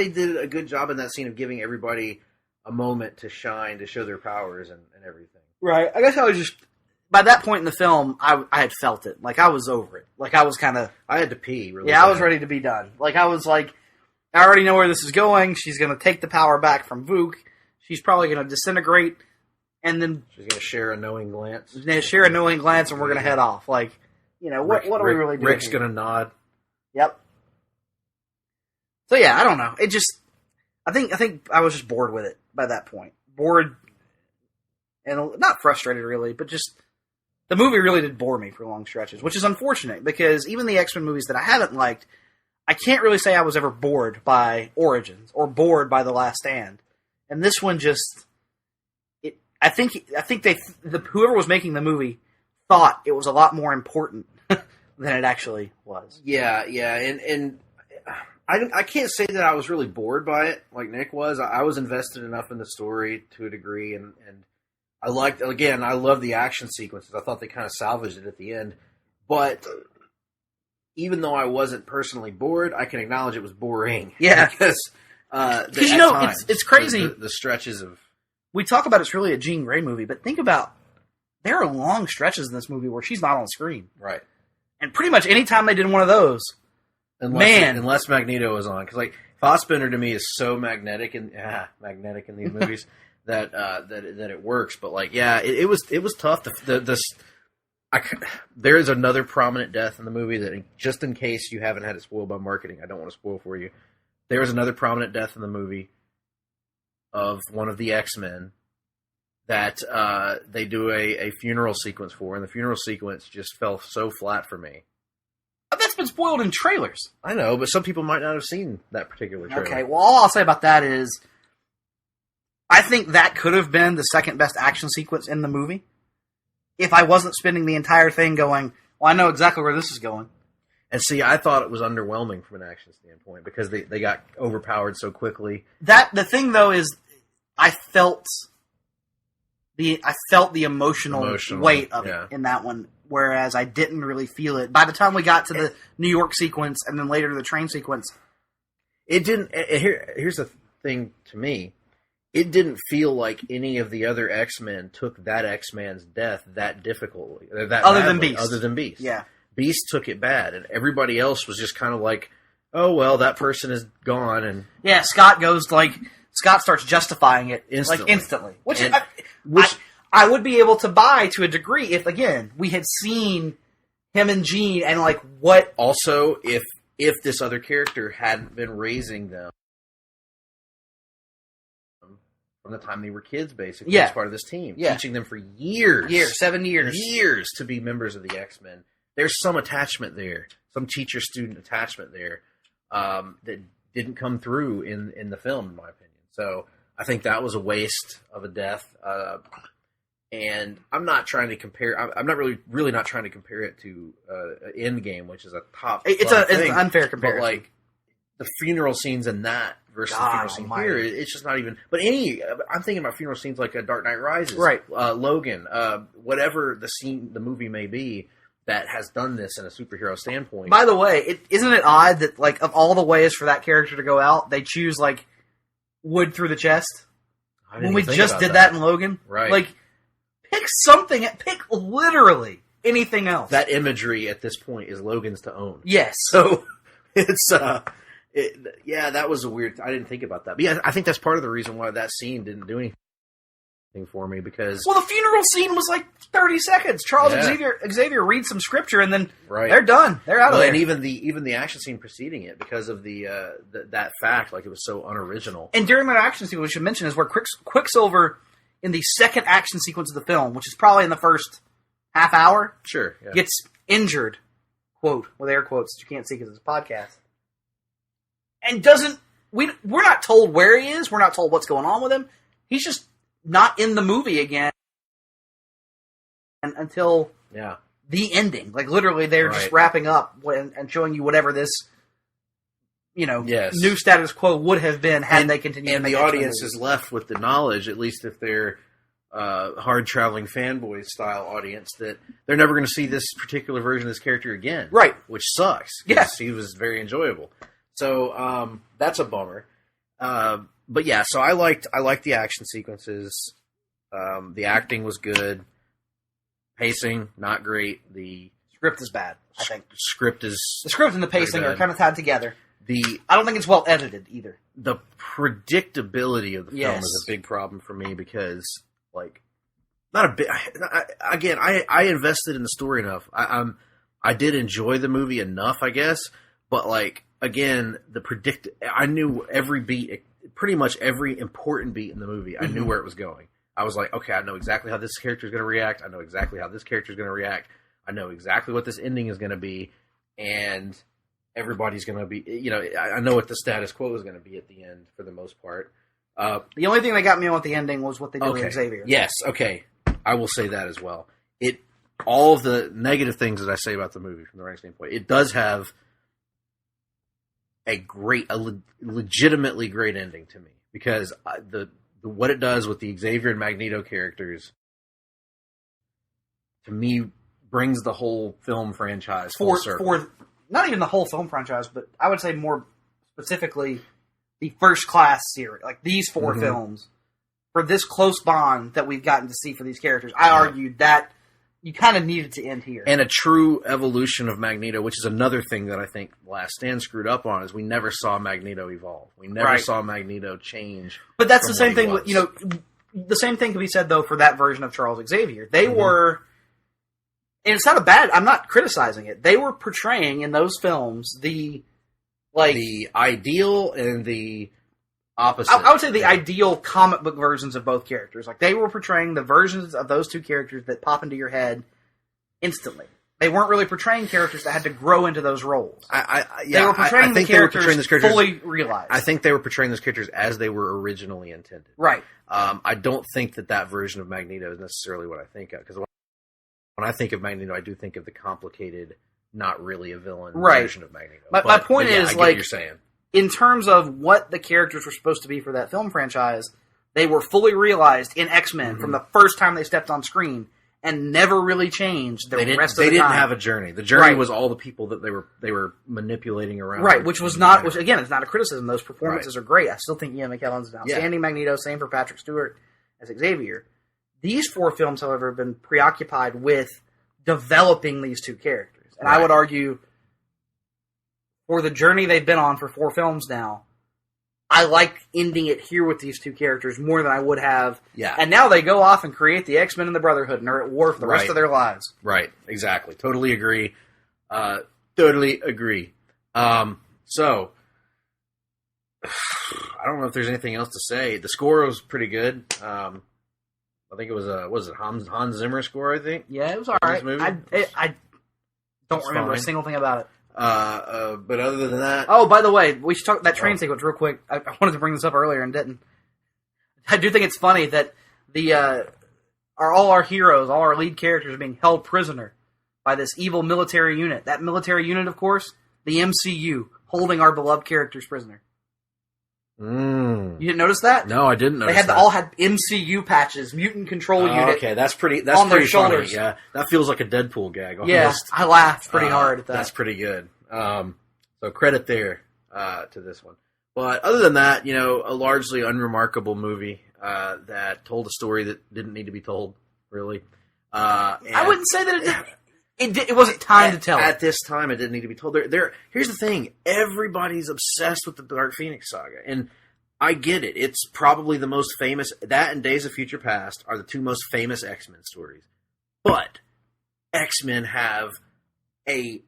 did a good job in that scene of giving everybody a moment to shine, to show their powers and everything. Right. I guess I was just... By that point in the film, I had felt it. Like, I was over it. Like, I was kind of... I had to pee, really. Yeah, I was ready to be done. Like, I was like, I already know where this is going. She's going to take the power back from Vuk. She's probably going to disintegrate. And then... She's going to share a knowing glance. And we're going to head off. Like, what are we really doing? Rick's going to nod. Yep. So, yeah, I don't know. It just... I think I was just bored with it by that point. Bored... And not frustrated, really, but just... The movie really did bore me for long stretches, which is unfortunate, because even the X-Men movies that I haven't liked, I can't really say I was ever bored by Origins, or bored by The Last Stand. And this one just... I think whoever was making the movie thought it was a lot more important than it actually was. Yeah, and I can't say that I was really bored by it, like Nick was. I was invested enough in the story to a degree, and I love the action sequences. I thought they kind of salvaged it at the end. But even though I wasn't personally bored, I can acknowledge it was boring. Yeah. Because it's crazy. The stretches of... We talk about it's really a Jean Grey movie, but think about, there are long stretches in this movie where she's not on screen. Right. And pretty much any time they did one of those, unless Magneto was on. Because, like, Fassbender to me is so magnetic in these movies. That it works, but like, yeah, it was tough. There is another prominent death in the movie that, just in case you haven't had it spoiled by marketing, I don't want to spoil for you. There is another prominent death in the movie of one of the X-Men that they do a funeral sequence for, and the funeral sequence just fell so flat for me. But that's been spoiled in trailers. I know, but some people might not have seen that particular trailer. Okay, well, all I'll say about that is, I think that could have been the second best action sequence in the movie if I wasn't spending the entire thing going, well, I know exactly where this is going. And see, I thought it was underwhelming from an action standpoint because they got overpowered so quickly. The thing though is, I felt the emotional weight of it in that one, whereas I didn't really feel it. By the time we got to the New York sequence and then later the train sequence, it didn't. Here's the thing to me. It didn't feel like any of the other X-Men took that X-Man's death that difficultly. Other than Beast. Yeah. Beast took it bad, and everybody else was just kind of like, oh, well, that person is gone. And yeah, Scott starts justifying it instantly. Which I would be able to buy to a degree if, again, we had seen him and Jean and like what... Also, if this other character hadn't been raising them from the time they were kids, basically, as part of this team. Yeah. Teaching them for years. 7 years. Years to be members of the X-Men. There's some attachment there. Some teacher-student attachment there that didn't come through in the film, in my opinion. So I think that was a waste of a death. And I'm not trying to compare... I'm not really not trying to compare it to Endgame, which is a top... It's an unfair comparison. But, like, the funeral scenes in that versus the funeral scene here, it's just not even... But I'm thinking about funeral scenes like Dark Knight Rises, right? Logan, whatever the movie may be that has done this in a superhero standpoint. By the way, isn't it odd that, like, of all the ways for that character to go out, they choose, like, wood through the chest? When we just did that in Logan? Right. Like, pick literally anything else. That imagery at this point is Logan's to own. Yes. So, it's... that was a weird... I didn't think about that. But yeah, I think that's part of the reason why that scene didn't do anything for me, because... Well, the funeral scene was like 30 seconds. Charles Xavier reads some scripture, and then right. They're done. They're out of there. And even the action scene preceding it, because of that fact, like, it was so unoriginal. And during that action scene, we should mention, is where Quicksilver, in the second action sequence of the film, which is probably in the first half hour, sure, yeah. gets injured, quote, with air quotes that you can't see because it's a podcast. And we're not told where he is. We're not told what's going on with him. He's just not in the movie again until the ending. Like, literally, they're just wrapping up and showing you whatever this, new status quo would have been had they continued. And the audience is left with the knowledge, at least if they're hard-traveling fanboys style audience, that they're never going to see this particular version of this character again. Right. Which sucks. Yes. He was very enjoyable. So that's a bummer. But yeah, so I liked the action sequences. The acting was good. Pacing, not great. The script is bad, I think. The script and the pacing are kind of tied together. I don't think it's well edited either. The predictability of the film is a big problem for me because, not a bit. Again, I invested in the story enough. I did enjoy the movie enough, I guess. But again, I knew every beat, pretty much every important beat in the movie. I knew where it was going. I was like, okay, I know exactly how this character is going to react. I know exactly how this character is going to react. I know exactly what this ending is going to be, and everybody's going to be. I know what the status quo is going to be at the end for the most part. The only thing that got me on with the ending was what they did with Xavier. Yes, okay, I will say that as well. All of the negative things that I say about the movie from the writing standpoint, it does have a legitimately great ending to me because what it does with the Xavier and Magneto characters, to me, brings the whole film franchise full circle. For not even the whole film franchise, but I would say more specifically the First Class series, like these four films, for this close bond that we've gotten to see for these characters. I argued that you kind of needed to end here. And a true evolution of Magneto, which is another thing that I think Last Stand screwed up on, is we never saw Magneto evolve. We never saw Magneto change. But that's the same thing. The same thing can be said, though, for that version of Charles Xavier. They were, and it's not a bad, I'm not criticizing it. They were portraying in those films the ideal and the opposite. I would say the ideal comic book versions of both characters. Like, they were portraying the versions of those two characters that pop into your head instantly. They weren't really portraying characters that had to grow into those roles. They were portraying the characters fully realized. I think they were portraying those characters as they were originally intended. Right. I don't think that version of Magneto is necessarily what I think of. Because when I think of Magneto, I do think of the complicated, not really a villain version of Magneto. My point is, I get what you're saying. In terms of what the characters were supposed to be for that film franchise, they were fully realized in X-Men from the first time they stepped on screen and never really changed the rest of the time. They didn't have a journey. The journey was all the people that they were manipulating around. Right, which again, it's not a criticism. Those performances are great. I still think Ian McKellen's an outstanding Magneto. Same for Patrick Stewart as Xavier. These four films, however, have been preoccupied with developing these two characters. And I would argue, for the journey they've been on for four films now, I like ending it here with these two characters more than I would have. Yeah. And now they go off and create the X-Men and the Brotherhood and are at war for the rest of their lives. Right. Exactly. Totally agree. Totally agree. So, I don't know if there's anything else to say. The score was pretty good. I think it was Hans Zimmer score, I think? Yeah, it was all right. I don't remember a single thing about it. But other than that... Oh, by the way, we should talk that train sequence real quick. I wanted to bring this up earlier and didn't. I do think it's funny that all our heroes, all our lead characters are being held prisoner by this evil military unit. That military unit, of course, the MCU, holding our beloved characters prisoner. You didn't notice that? No, I didn't notice that. They all had MCU patches, mutant control unit. Okay, that's pretty on their shoulders. Funny. Yeah, that feels like a Deadpool gag. Almost. Yeah, I laughed pretty hard at that. That's pretty good. So credit there to this one. But other than that, a largely unremarkable movie that told a story that didn't need to be told, really. I wouldn't say that it wasn't time to tell. At this time, it didn't need to be told. Here's the thing. Everybody's obsessed with the Dark Phoenix saga. And I get it. It's probably the most famous. That and Days of Future Past are the two most famous X-Men stories. But X-Men have a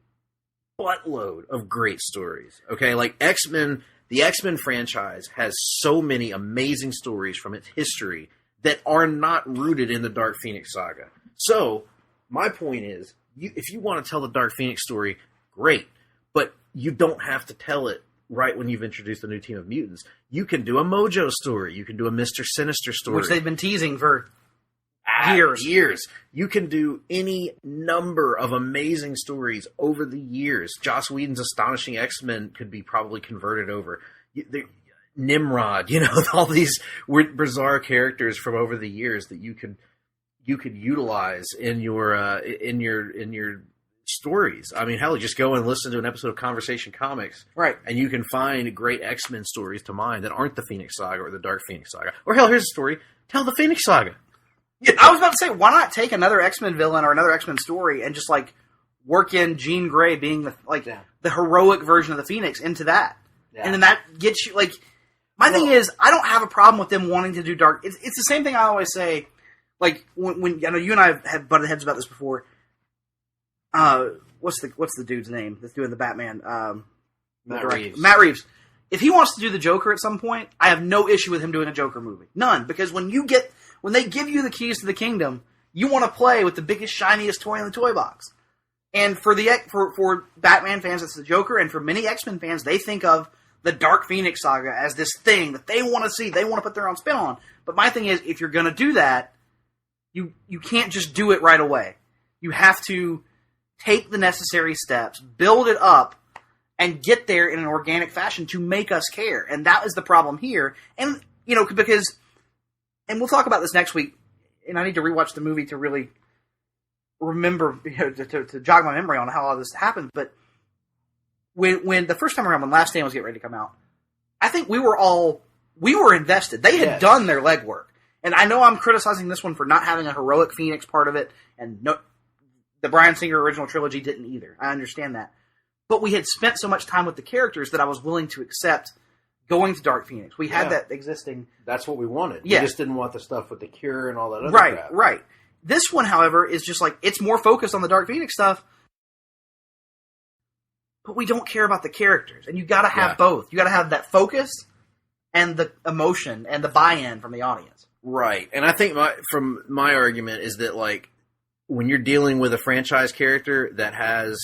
buttload of great stories. Okay? Like the X-Men franchise has so many amazing stories from its history that are not rooted in the Dark Phoenix saga. So, my point is, if you want to tell the Dark Phoenix story, great. But you don't have to tell it right when you've introduced a new team of mutants. You can do a Mojo story. You can do a Mr. Sinister story. Which they've been teasing for Years. You can do any number of amazing stories over the years. Joss Whedon's Astonishing X-Men could be probably converted over. Nimrod, all these weird, bizarre characters from over the years that you could utilize in your stories. I mean, hell, just go and listen to an episode of Conversation Comics, right? And you can find great X-Men stories to mine that aren't the Phoenix Saga or the Dark Phoenix Saga. Or hell, here's a story: tell the Phoenix Saga. I was about to say, why not take another X-Men villain or another X-Men story and just work in Jean Grey being the heroic version of the Phoenix into that, and then that gets you My thing is, I don't have a problem with them wanting to do dark. It's the same thing I always say. When I know you and I have butted heads about this before. What's the dude's name that's doing the Batman? Matt Reeves. If he wants to do the Joker at some point, I have no issue with him doing a Joker movie. None, because when they give you the keys to the kingdom, you want to play with the biggest, shiniest toy in the toy box. And for Batman fans, it's the Joker, and for many X-Men fans, they think of the Dark Phoenix Saga as this thing that they want to see, they want to put their own spin on. But my thing is, if you're going to do that, you can't just do it right away. You have to take the necessary steps, build it up, and get there in an organic fashion to make us care. And that is the problem here. And, because, and we'll talk about this next week, and I need to rewatch the movie to really remember, to jog my memory on how all this happened. But when the first time around, when Last Stand was getting ready to come out, I think we were invested. They had done their legwork. And I know I'm criticizing this one for not having a heroic Phoenix part of it, and the Bryan Singer original trilogy didn't either. I understand that. But we had spent so much time with the characters that I was willing to accept going to Dark Phoenix. We had that existing. That's what we wanted. Yeah. We just didn't want the stuff with the Cure and all that other crap. Right. This one, however, is just it's more focused on the Dark Phoenix stuff, but we don't care about the characters. And you got to have both. You got to have that focus and the emotion and the buy-in from the audience. Right. And I think my argument is that when you're dealing with a franchise character that has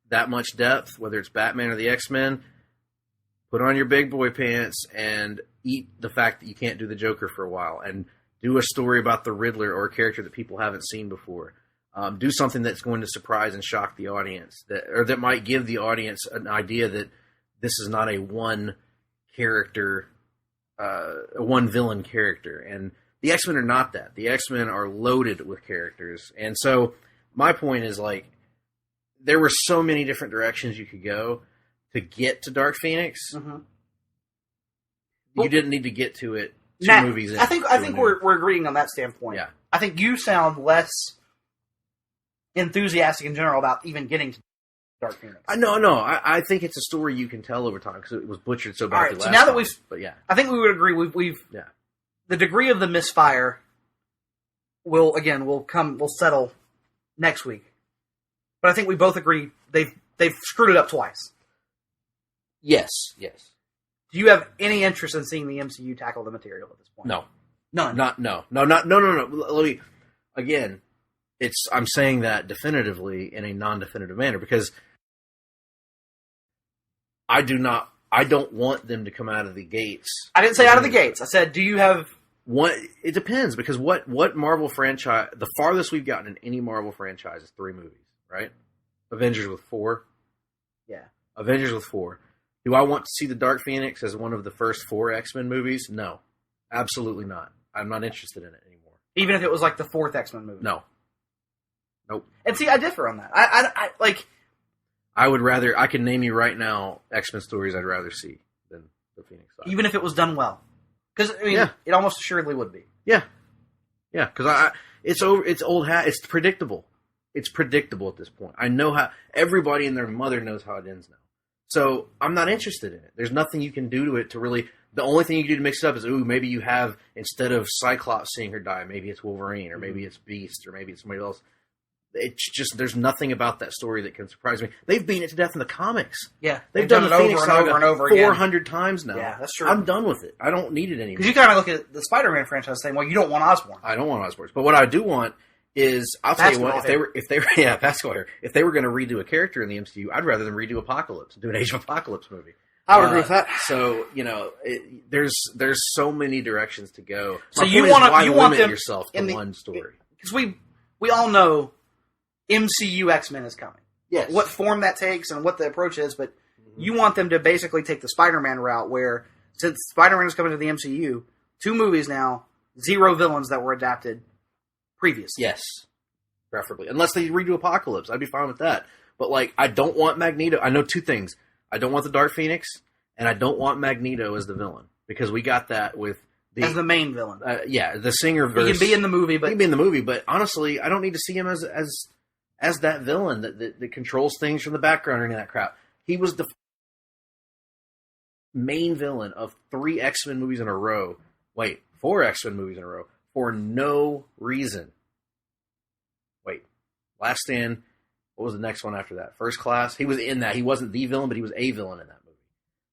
that much depth, whether it's Batman or the X-Men, put on your big boy pants and eat the fact that you can't do the Joker for a while, and do a story about the Riddler or a character that people haven't seen before. Do something that's going to surprise and shock the audience, that might give the audience an idea that this is not a one character, a one villain character. And the X-Men are not that. The X-Men are loaded with characters. And so my point is there were so many different directions you could go to get to Dark Phoenix. Mm-hmm. You didn't need to get to it two movies in. I think we're agreeing on that standpoint. Yeah. I think you sound less enthusiastic in general about even getting to Dark Phoenix. No. I think it's a story you can tell over time because it was butchered so badly last so now that time. But yeah, I think we would agree. We've the degree of the misfire will settle next week. But I think we both agree they've screwed it up twice. Yes. Do you have any interest in seeing the MCU tackle the material at this point? No. None. No. Let me, again, I'm saying that definitively in a non-definitive manner because I don't want them to come out of the gates. I didn't say out of the gates. I said, do you have... It depends because what Marvel franchise, the farthest we've gotten in any Marvel franchise is 3 movies, right? Avengers with 4. Yeah. Avengers with 4. Do I want to see the Dark Phoenix as one of the first 4 X-Men movies? No. Absolutely not. I'm not interested in it anymore. Even if it was the 4th X-Men movie? No. Nope. And see, I differ on that. I would rather... I can name you right now X-Men stories I'd rather see than the Phoenix Saga. Even if it was done well? Because, it almost assuredly would be. Yeah. Yeah, because it's old hat. It's predictable. It's predictable at this point. I know how... Everybody and their mother knows how it ends now. So I'm not interested in it. There's nothing you can do to it to really... The only thing you can do to mix it up is, maybe you have, instead of Cyclops seeing her die, maybe it's Wolverine, or maybe it's Beast, or maybe it's somebody else. It's just, there's nothing about that story that can surprise me. They've beaten it to death in the comics. Yeah. They've done the Phoenix Saga over and over again. 400 times now. Yeah, that's true. I'm done with it. I don't need it anymore. Because you kind of look at the Spider-Man franchise saying, well, you don't want Osborn. I don't want Osborn. But what I do want is, I'll tell you what, if they were going to redo a character in the MCU, I'd rather than redo Apocalypse, do an Age of Apocalypse movie. I would agree with that. So, there's so many directions to go. So you want limit them yourself to one story. because we all know MCU X-Men is coming. Yes. What form that takes and what the approach is, but you want them to basically take the Spider-Man route where, since Spider-Man is coming to the MCU, 2 movies now, 0 villains that were adapted previously. Yes. Preferably. Unless they redo Apocalypse. I'd be fine with that. But, like, I don't want Magneto. I know 2 things. I don't want the Dark Phoenix, and I don't want Magneto as the villain. Because we got that with as the main villain. The singer verse. He can be in the movie, but... He can be in the movie, but honestly, I don't need to see him as that villain that controls things from the background or any of that crap. He was the main villain of 3 X-Men movies in a row. Wait, 4 X-Men movies in a row. For no reason. Wait. Last Stand. What was the next one after that? First Class. He was in that. He wasn't the villain, but he was a villain in that movie.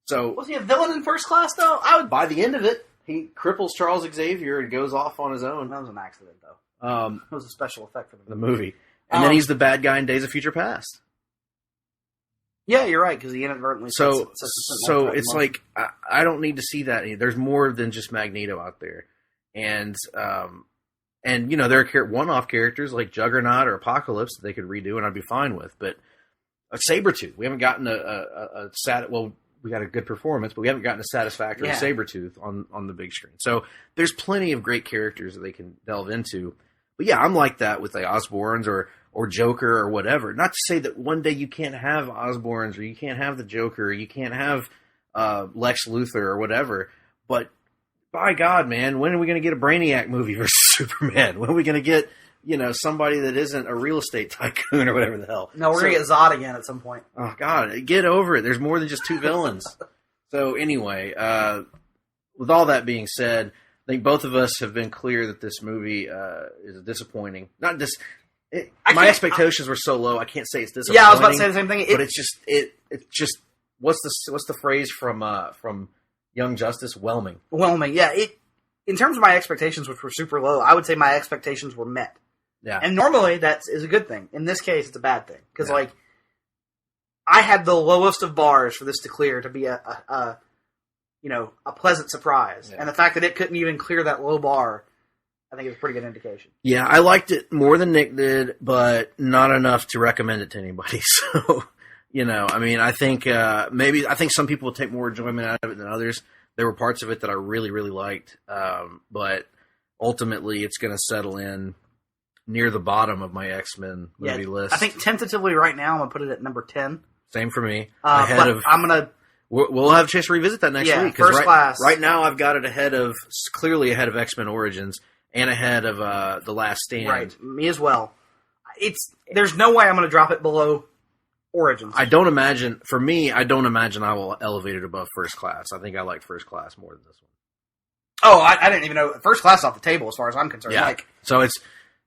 So was he a villain in First Class, though? By the end of it, he cripples Charles Xavier and goes off on his own. That was an accident, though. It was a special effect for the movie. And then he's the bad guy in Days of Future Past. Yeah, you're right, because he inadvertently... So it's like, I don't need to see that. There's more than just Magneto out there. And you know, there are one-off characters like Juggernaut or Apocalypse that they could redo, and I'd be fine with. But Sabretooth, we haven't gotten we got a good performance, but we haven't gotten a satisfactory Sabretooth on the big screen. So there's plenty of great characters that they can delve into. But yeah, I'm like that with the Osborns or Joker or whatever. Not to say that one day you can't have Osborns or you can't have the Joker or you can't have Lex Luthor or whatever. But by God, man, when are we going to get a Brainiac movie versus Superman? When are we going to get, somebody that isn't a real estate tycoon or whatever the hell? No, we're going to get Zod again at some point. Oh, God, get over it. There's more than just 2 villains. So anyway, with all that being said, I think both of us have been clear that this movie is disappointing. Not just my expectations were so low. I can't say it's disappointing. Yeah, I was about to say the same thing. But it's just what's the phrase from Young Justice? Whelming. Whelming. Yeah. In terms of my expectations, which were super low, I would say my expectations were met. Yeah. And normally that is a good thing. In this case, it's a bad thing because I had the lowest of bars for this to clear to be a pleasant surprise. Yeah. And the fact that it couldn't even clear that low bar, I think is a pretty good indication. Yeah, I liked it more than Nick did, but not enough to recommend it to anybody. So, I think some people will take more enjoyment out of it than others. There were parts of it that I really, really liked, but ultimately it's going to settle in near the bottom of my X-Men movie list. I think tentatively right now I'm going to put it at number 10. Same for me. We'll have a chance to revisit that next week. First Class. Right now, I've got it clearly ahead of X-Men Origins and ahead of The Last Stand. Right, me as well. There's no way I'm going to drop it below Origins. I don't imagine I will elevate it above First Class. I think I like First Class more than this one. Oh, I didn't even know. First Class off the table as far as I'm concerned. Yeah. So we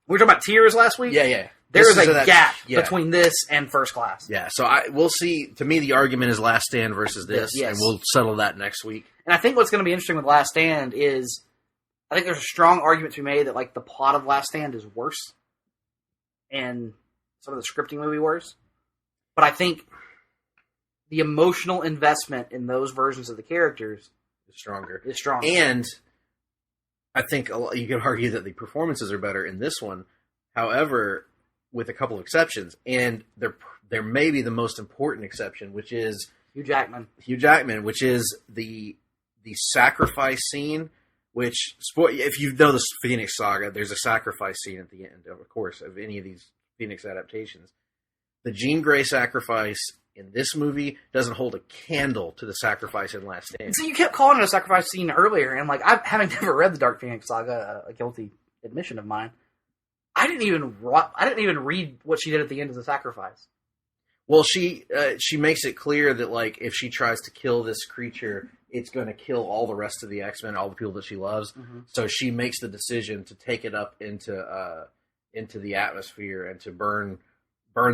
were talking about tiers last week? Yeah. There is a gap between this and First Class. Yeah, so we'll see. To me, the argument is Last Stand versus this, and we'll settle that next week. And I think what's going to be interesting with Last Stand is, I think there's a strong argument to be made that the plot of Last Stand is worse, and some of the scripting will be worse. But I think the emotional investment in those versions of the characters is stronger. And I think you could argue that the performances are better in this one. However, with a couple of exceptions, and there may be the most important exception, which is Hugh Jackman, which is the sacrifice scene. Which, if you know the Phoenix Saga, there's a sacrifice scene at the end, of course, of any of these Phoenix adaptations. The Jean Grey sacrifice in this movie doesn't hold a candle to the sacrifice in Last Stand. So you kept calling it a sacrifice scene earlier, and having never read the Dark Phoenix Saga, a guilty admission of mine, I didn't even read what she did at the end of the sacrifice. Well, she makes it clear that if she tries to kill this creature, it's going to kill all the rest of the X-Men, all the people that she loves. Mm-hmm. So she makes the decision to take it up into the atmosphere and to burn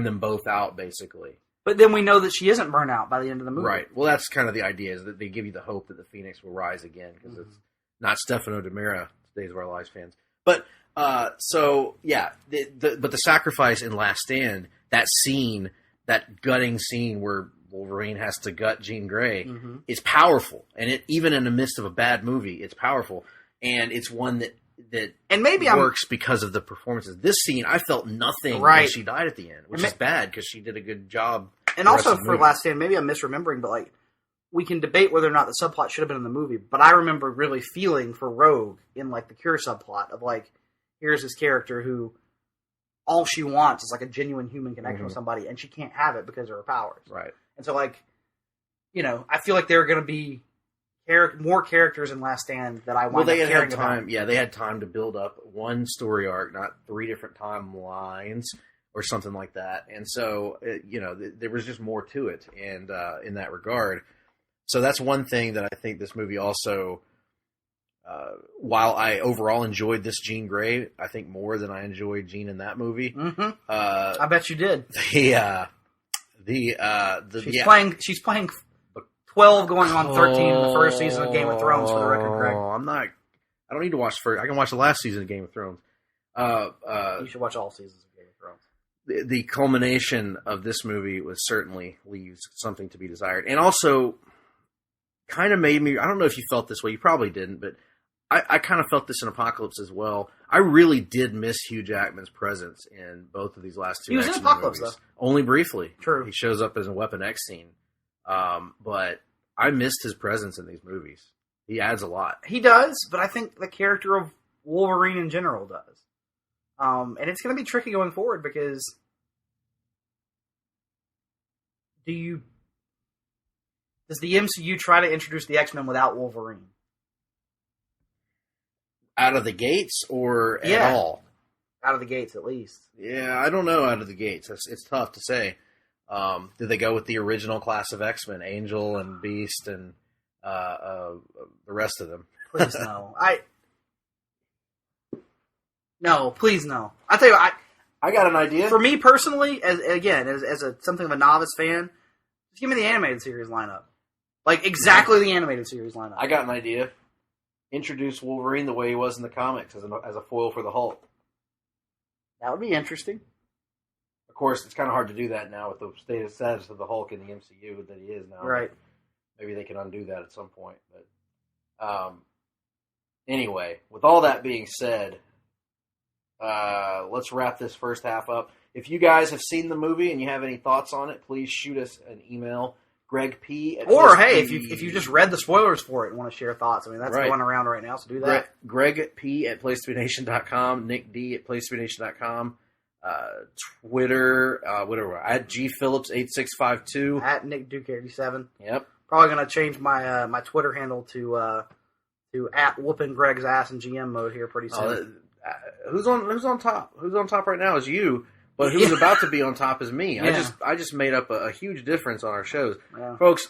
them both out, basically. But then we know that she isn't burned out by the end of the movie. Right. Well, that's kind of the idea, is that they give you the hope that the Phoenix will rise again, because it's not Stefano DiMera, Days of Our Lives fans. But, but the sacrifice in Last Stand, that scene, that gutting scene where Wolverine has to gut Jean Grey, is powerful. And even in the midst of a bad movie, it's powerful. And it's one that and maybe works because of the performances. This scene, I felt nothing when she died at the end, which is bad because she did a good job. And also for Last Stand, maybe I'm misremembering, but like we can debate whether or not the subplot should have been in the movie. But I remember really feeling for Rogue in like the Cure subplot of like, here's this character who all she wants is like a genuine human connection with somebody, and she can't have it because of her powers. Right. And so like, you know, I feel like there are going to be more characters in Last Stand that I want to caring about. Yeah, they had time to build up one story arc, not 3 different timelines or something like that. And so, you know, there was just more to it, and in that regard. So that's one thing that I think this movie also, while I overall enjoyed this Jean Grey, I think more than I enjoyed Jean in that movie. Mm-hmm. I bet you did. She's playing 12 going on 13 in the first season of Game of Thrones, for the record, Greg. I don't need to watch the first. I can watch the last season of Game of Thrones. You should watch all seasons of Game of Thrones. The culmination of this movie certainly leaves something to be desired. And also kind of made me, I don't know if you felt this way, you probably didn't, but I kind of felt this in Apocalypse as well. I really did miss Hugh Jackman's presence in both of these last 2 He was in Apocalypse, movies. Though. Only briefly. True. He shows up as a Weapon X scene. But I missed his presence in these movies. He adds a lot. He does, but I think the character of Wolverine in general does. And it's going to be tricky going forward because does the MCU try to introduce the X-Men without Wolverine? Out of the gates or at all? Out of the gates, at least. Yeah, I don't know out of the gates. It's tough to say. Did they go with the original class of X-Men, Angel and Beast and the rest of them? Please no. No, please no. I tell you what, I got an idea. For me personally, as something of a novice fan, just give me the animated series lineup. Like exactly the animated series lineup. I got an idea. Introduce Wolverine the way he was in the comics as a foil for the Hulk. That would be interesting. Of course, it's kind of hard to do that now with the status of the Hulk in the MCU that he is now. Right. Maybe they can undo that at some point. But anyway, with all that being said, let's wrap this first half up. If you guys have seen the movie and you have any thoughts on it, please shoot us an email. Greg P. Or, hey, if you just read the spoilers for it and want to share thoughts, I mean, that's going around right now, so do that. Greg P. at placetobenation.com, Nick D. at placetobenation.com, Twitter, whatever, at gphillips8652. At Nick Duke 87. Yep. Probably going to change my my Twitter handle to at whooping Greg's ass in GM mode here pretty soon. Who's on top? Who's on top right now is you. But who's about to be on top is me. Yeah. I just made up a huge difference on our shows. Yeah. Folks,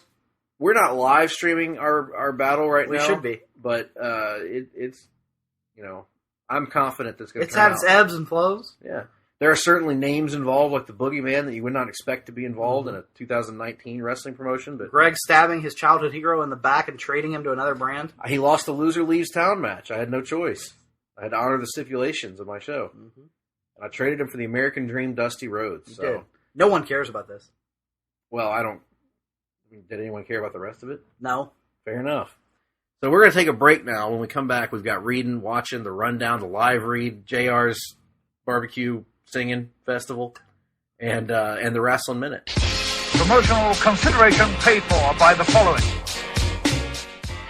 we're not live streaming our battle right now. We should be. But it's, you know, I'm confident that's going to turn out. It's had its ebbs and flows. Yeah. There are certainly names involved, like the Boogeyman, that you would not expect to be involved in a 2019 wrestling promotion. But Greg stabbing his childhood hero in the back and trading him to another brand. He lost the Loser Leaves Town match. I had no choice. I had to honor the stipulations of my show. Mm-hmm. And I traded him for the American Dream, Dusty Rhodes. So. Did. No one cares about this. Well, did anyone care about the rest of it? No. Fair enough. So we're going to take a break now. When we come back, we've got reading, watching, the rundown, the live read, JR's barbecue singing festival, and the Wrestling Minute. Promotional consideration paid for by the following.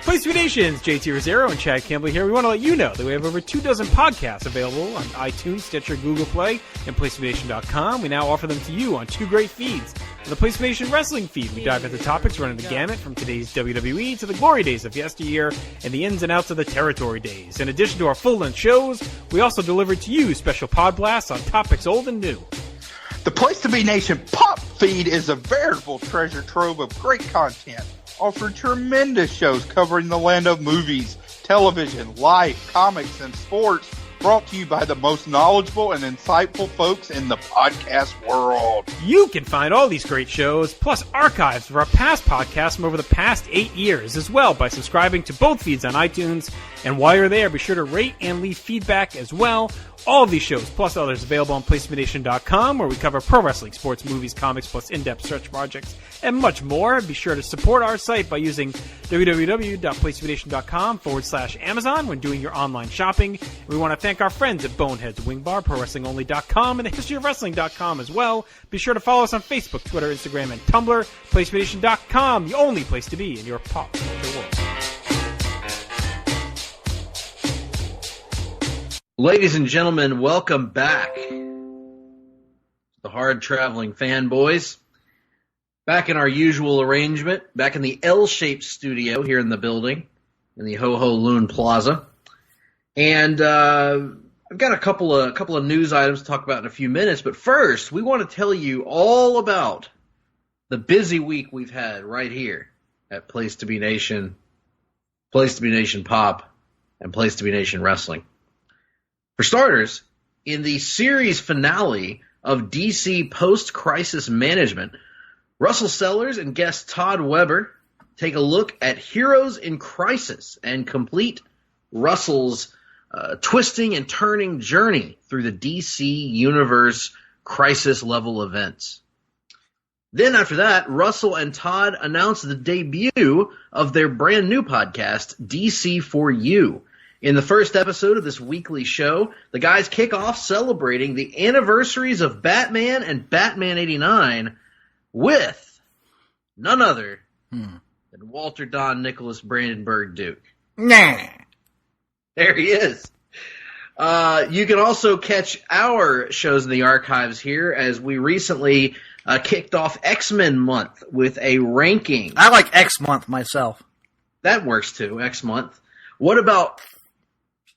Place to Be Nations, JT Rosero and Chad Campbell here. We want to let you know that we have over 24 podcasts available on iTunes, Stitcher, Google Play, and PlaceToBeNation.com. We now offer them to you on 2 great feeds. On the Place to Be Nation Wrestling feed, we dive into topics running the gamut from today's WWE to the glory days of yesteryear and the ins and outs of the territory days. In addition to our full-length shows, we also deliver to you special pod blasts on topics old and new. The Place to Be Nation Pop feed is a veritable treasure trove of great content. Offer tremendous shows covering the land of movies, television, life, comics, and sports brought to you by the most knowledgeable and insightful folks in the podcast world. You can find all these great shows, plus archives of our past podcasts from over the past 8 years as well by subscribing to both feeds on iTunes. And while you're there, be sure to rate and leave feedback as well. All of these shows, plus others, available on PlaceToBeNation.com, where we cover pro wrestling, sports, movies, comics, plus in-depth search projects, and much more. Be sure to support our site by using www.PlaceToBeNation.com/Amazon when doing your online shopping. We want to thank our friends at Boneheads Wing Bar, ProWrestlingOnly.com, and TheHistoryOfWrestling.com as well. Be sure to follow us on Facebook, Twitter, Instagram, and Tumblr. PlaceToBeNation.com, the only place to be in your pop culture world. Ladies and gentlemen, welcome back to the Hard-Traveling Fanboys. Back in our usual arrangement, back in the L-shaped studio here in the building, in the Ho-Ho Loon Plaza. And I've got a couple of news items to talk about in a few minutes, but first, we want to tell you all about the busy week we've had right here at Place to Be Nation, Place to Be Nation Pop, and Place to Be Nation Wrestling. For starters, in the series finale of DC Post-Crisis Management, Russell Sellers and guest Todd Weber take a look at Heroes in Crisis and complete Russell's twisting and turning journey through the DC Universe crisis-level events. Then after that, Russell and Todd announce the debut of their brand new podcast, DC for You. In the first episode of this weekly show, the guys kick off celebrating the anniversaries of Batman and Batman 89 with none other than Walter Don Nicholas Brandenburg Duke. Nah. There he is. You can also catch our shows in the archives here as we recently kicked off X-Men Month with a ranking. I like X Month myself. That works too, X Month. What about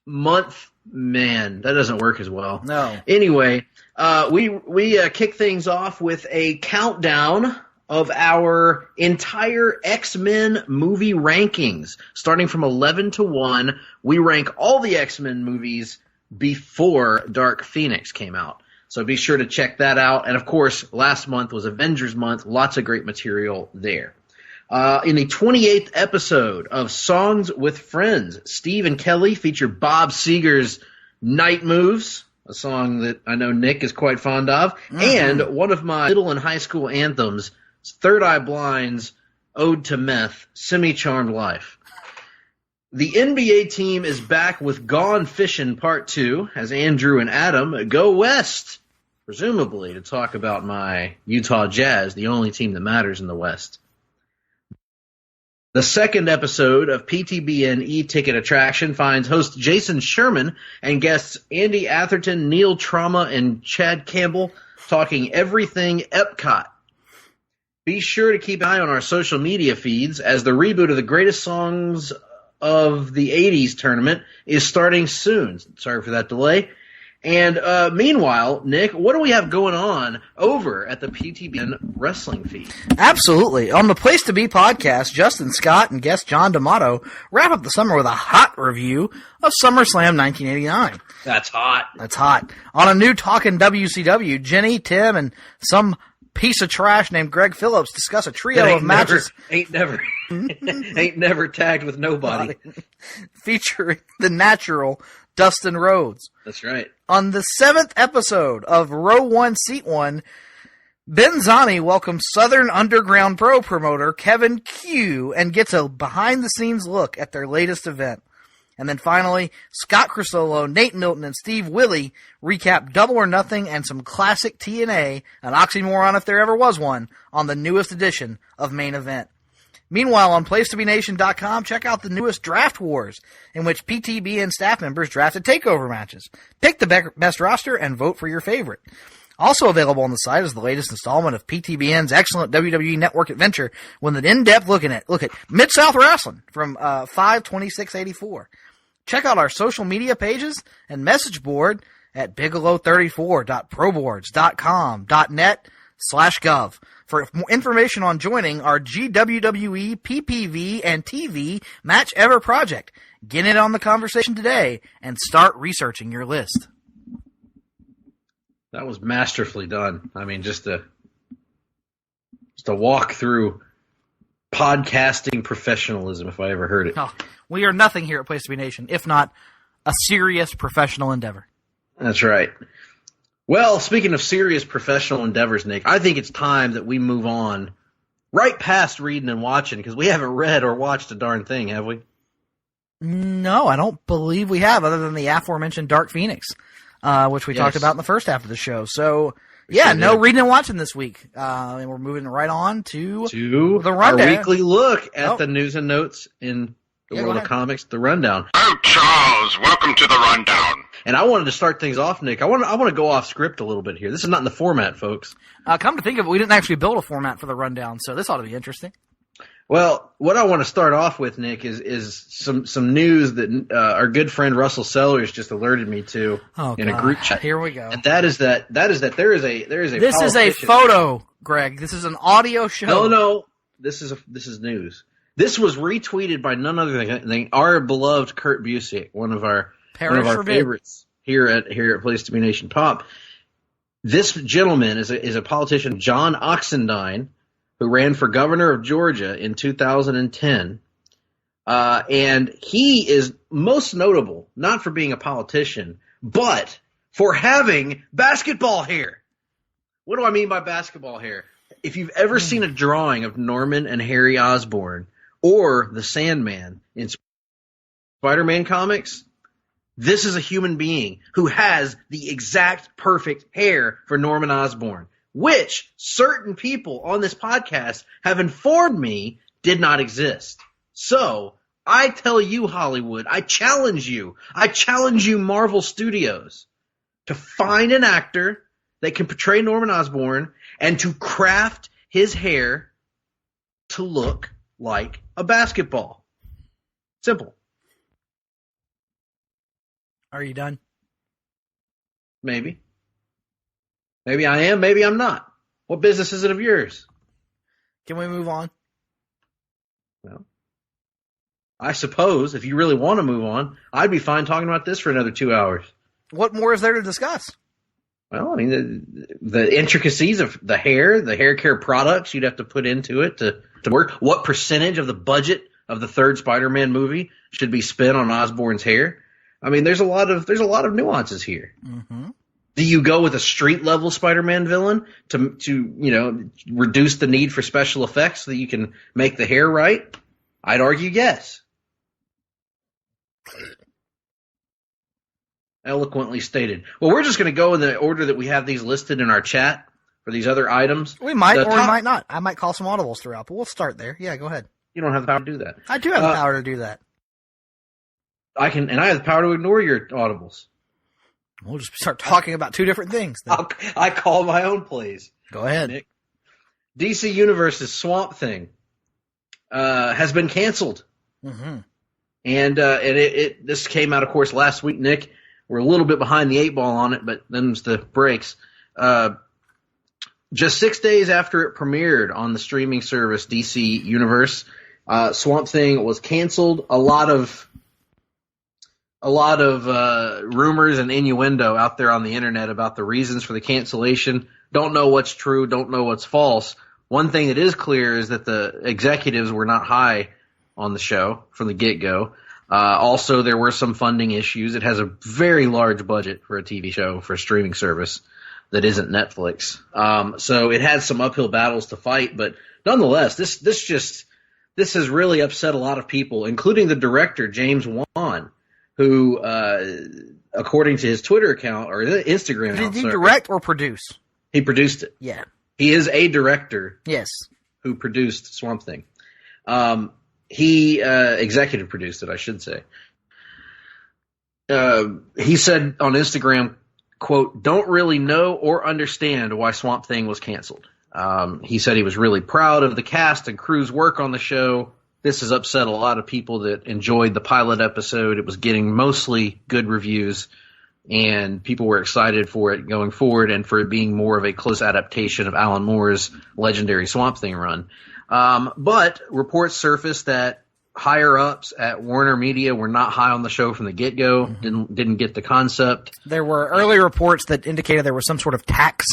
Month? Man, that doesn't work as well. No. Anyway, we kick things off with a countdown of our entire X-Men movie rankings. Starting from 11 to 1, we rank all the X-Men movies before Dark Phoenix came out. So be sure to check that out. And of course, last month was Avengers Month. Lots of great material there. In the 28th episode of Songs with Friends, Steve and Kelly feature Bob Seger's Night Moves, a song that I know Nick is quite fond of, and one of my middle and high school anthems, Third Eye Blind's Ode to Meth, Semi-Charmed Life. The NBA team is back with Gone Fishin' Part 2, as Andrew and Adam go west, presumably to talk about my Utah Jazz, the only team that matters in the West. The second episode of PTBN E-Ticket Attraction finds host Jason Sherman and guests Andy Atherton, Neil Trauma, and Chad Campbell talking everything Epcot. Be sure to keep an eye on our social media feeds as the reboot of the greatest songs of the 80s tournament is starting soon. Sorry for that delay. And meanwhile, Nick, what do we have going on over at the PTBN wrestling feed? Absolutely. On the Place to Be podcast, Justin Scott and guest John D'Amato wrap up the summer with a hot review of SummerSlam 1989. That's hot. That's hot. On a new Talkin' WCW, Jenny, Tim, and some piece of trash named Greg Phillips discuss a trio of matches. Ain't never tagged with nobody. Featuring the natural Dustin Rhodes. That's right. On the 7th episode of Row 1, Seat 1, Ben Zani welcomes Southern Underground Pro promoter Kevin Q and gets a behind-the-scenes look at their latest event. And then finally, Scott Crisolo, Nate Milton, and Steve Willie recap Double or Nothing and some classic TNA, an oxymoron if there ever was one, on the newest edition of Main Event. Meanwhile, on PlaceToBeNation.com, check out the newest Draft Wars, in which PTBN staff members drafted takeover matches. Pick the best roster and vote for your favorite. Also available on the site is the latest installment of PTBN's excellent WWE Network adventure with an in-depth look at Mid-South Wrestling from 5/26/84. Check out our social media pages and message board at bigelow34.proboards.com.net/gov. For more information on joining our GWWE, PPV, and TV Match Ever project, get in on the conversation today and start researching your list. That was masterfully done. I mean, just a walk through podcasting professionalism, if I ever heard it. Oh, we are nothing here at Place to Be Nation, if not a serious professional endeavor. That's right. Well, speaking of serious professional endeavors, Nick, I think it's time that we move on right past reading and watching, because we haven't read or watched a darn thing, have we? No, I don't believe we have, other than the aforementioned Dark Phoenix, which we talked about in the first half of the show. So, no reading and watching this week. And we're moving right on to the rundown. Our weekly look at the news and notes in the world of comics, the rundown. Oh, Charles, welcome to the rundown. And I wanted to start things off, Nick. I want to go off script a little bit here. This is not in the format, folks. Come to think of it, we didn't actually build a format for the rundown, so this ought to be interesting. Well, what I want to start off with, Nick, is some news that our good friend Russell Sellers just alerted me to in a group chat. Here we go. And that is that there is a This is a photo, Greg. This is an audio show. No. This is news. This was retweeted by none other than our beloved Kurt Busiek, one of our favorites here at Place to Be Nation Pop. This gentleman is a politician, John Oxendine, who ran for governor of Georgia in 2010. And he is most notable, not for being a politician, but for having basketball hair. What do I mean by basketball hair? If you've ever seen a drawing of Norman and Harry Osborn or the Sandman in Spider-Man comics, this is a human being who has the exact perfect hair for Norman Osborn, which certain people on this podcast have informed me did not exist. So I tell you, Hollywood, I challenge you, Marvel Studios, to find an actor that can portray Norman Osborn and to craft his hair to look like a basketball. Simple. Are you done? Maybe. Maybe I am, maybe I'm not. What business is it of yours? Can we move on? Well, I suppose if you really want to move on, I'd be fine talking about this for another 2 hours. What more is there to discuss? Well, I mean, the intricacies of the hair care products you'd have to put into it to work. What percentage of the budget of the third Spider-Man movie should be spent on Osborn's hair? I mean, there's a lot of nuances here. Mm-hmm. Do you go with a street level Spider-Man villain to reduce the need for special effects so that you can make the hair right? I'd argue yes. Eloquently stated. Well, we're just going to go in the order that we have these listed in our chat for these other items. We might we might not. I might call some audibles throughout, but we'll start there. Yeah, go ahead. You don't have the power to do that. I do have the power to do that. I have the power to ignore your audibles. We'll just start talking about two different things then. I call my own plays. Go ahead. Nick. DC Universe's Swamp Thing has been canceled. Mm-hmm. And this came out, of course, last week, Nick. We're a little bit behind the 8 ball on it, but them's the breaks. Just 6 days after it premiered on the streaming service DC Universe, Swamp Thing was canceled. A lot of rumors and innuendo out there on the internet about the reasons for the cancellation. Don't know what's true, don't know what's false. One thing that is clear is that the executives were not high on the show from the get-go. Also, there were some funding issues. It has a very large budget for a TV show, for a streaming service that isn't Netflix. So it had some uphill battles to fight, but nonetheless, this has really upset a lot of people, including the director, James Wan, who, according to his Twitter account, or Instagram account. Did he direct or produce? He produced it. Yeah. He is a director. Yes. Who produced Swamp Thing. He executive produced it, I should say. He said on Instagram, quote, "Don't really know or understand why Swamp Thing was canceled." He said he was really proud of the cast and crew's work on the show. This has upset a lot of people that enjoyed the pilot episode. It was getting mostly good reviews. and people were excited for it going forward and for it being more of a close adaptation of Alan Moore's legendary Swamp Thing run. But reports surfaced that higher-ups at Warner Media were not high on the show from the get-go, didn't get the concept. There were early reports that indicated there was some sort of tax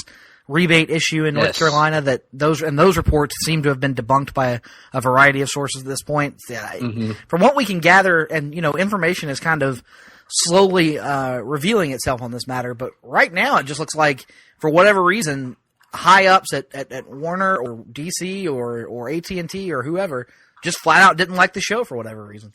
rebate issue in North Carolina that those reports seem to have been debunked by a variety of sources at this point. Yeah, from what we can gather, and information is kind of slowly revealing itself on this matter, but right now it just looks like, for whatever reason, high ups at Warner or DC or AT&T or whoever just flat out didn't like the show for whatever reason.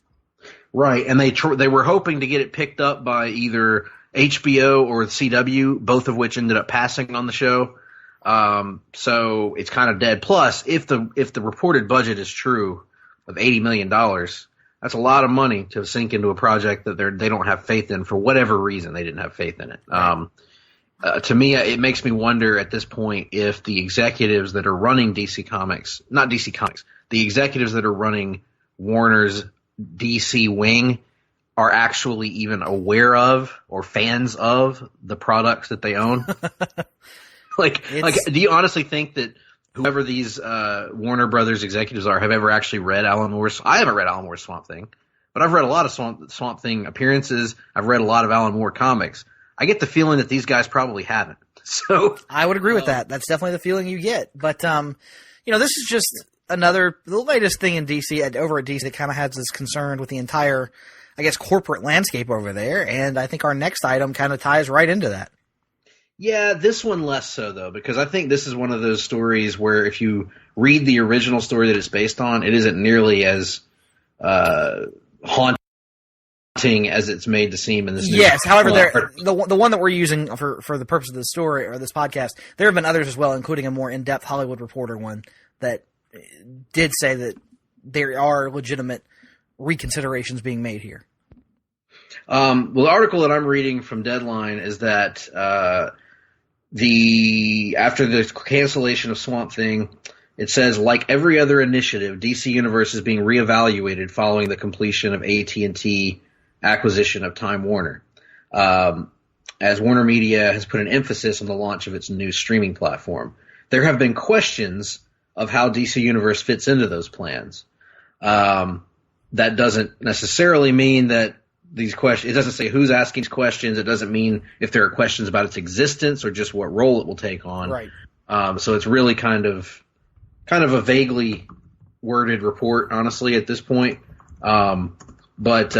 Right, and they were hoping to get it picked up by either HBO or the CW, both of which ended up passing on the show. So it's kind of dead. Plus, if the reported budget is true of $80 million, that's a lot of money to sink into a project that they don't have faith in for whatever reason. They didn't have faith in it. To me, it makes me wonder at this point if the executives that are running DC Comics, not DC Comics, the executives that are running Warner's DC wing are actually even aware of or fans of the products that they own. Like, do you honestly think that whoever these Warner Brothers executives are have ever actually read Alan Moore's? I haven't read Alan Moore's Swamp Thing, but I've read a lot of Swamp Thing appearances. I've read a lot of Alan Moore comics. I get the feeling that these guys probably haven't. So I would agree with that. That's definitely the feeling you get. But this is just the latest thing in DC over at DC that kind of has us concerned with the entire, I guess, corporate landscape over there. And I think our next item kind of ties right into that. Yeah, this one less so, though, because I think this is one of those stories where if you read the original story that it's based on, it isn't nearly as haunting as it's made to seem in this new. Yes, however, the one that we're using for the purpose of the story or this podcast, there have been others as well, including a more in-depth Hollywood Reporter one that did say that there are legitimate reconsiderations being made here. Well, the article that I'm reading from Deadline is that after the cancellation of Swamp Thing, it says, like every other initiative, DC Universe is being reevaluated following the completion of AT&T acquisition of Time Warner, as Warner Media has put an emphasis on the launch of its new streaming platform. There have been questions of how DC Universe fits into those plans. That doesn't necessarily mean that these questions, it doesn't say who's asking these questions. It doesn't mean if there are questions about its existence or just what role it will take on. Right. So it's really kind of a vaguely worded report, honestly, at this point. But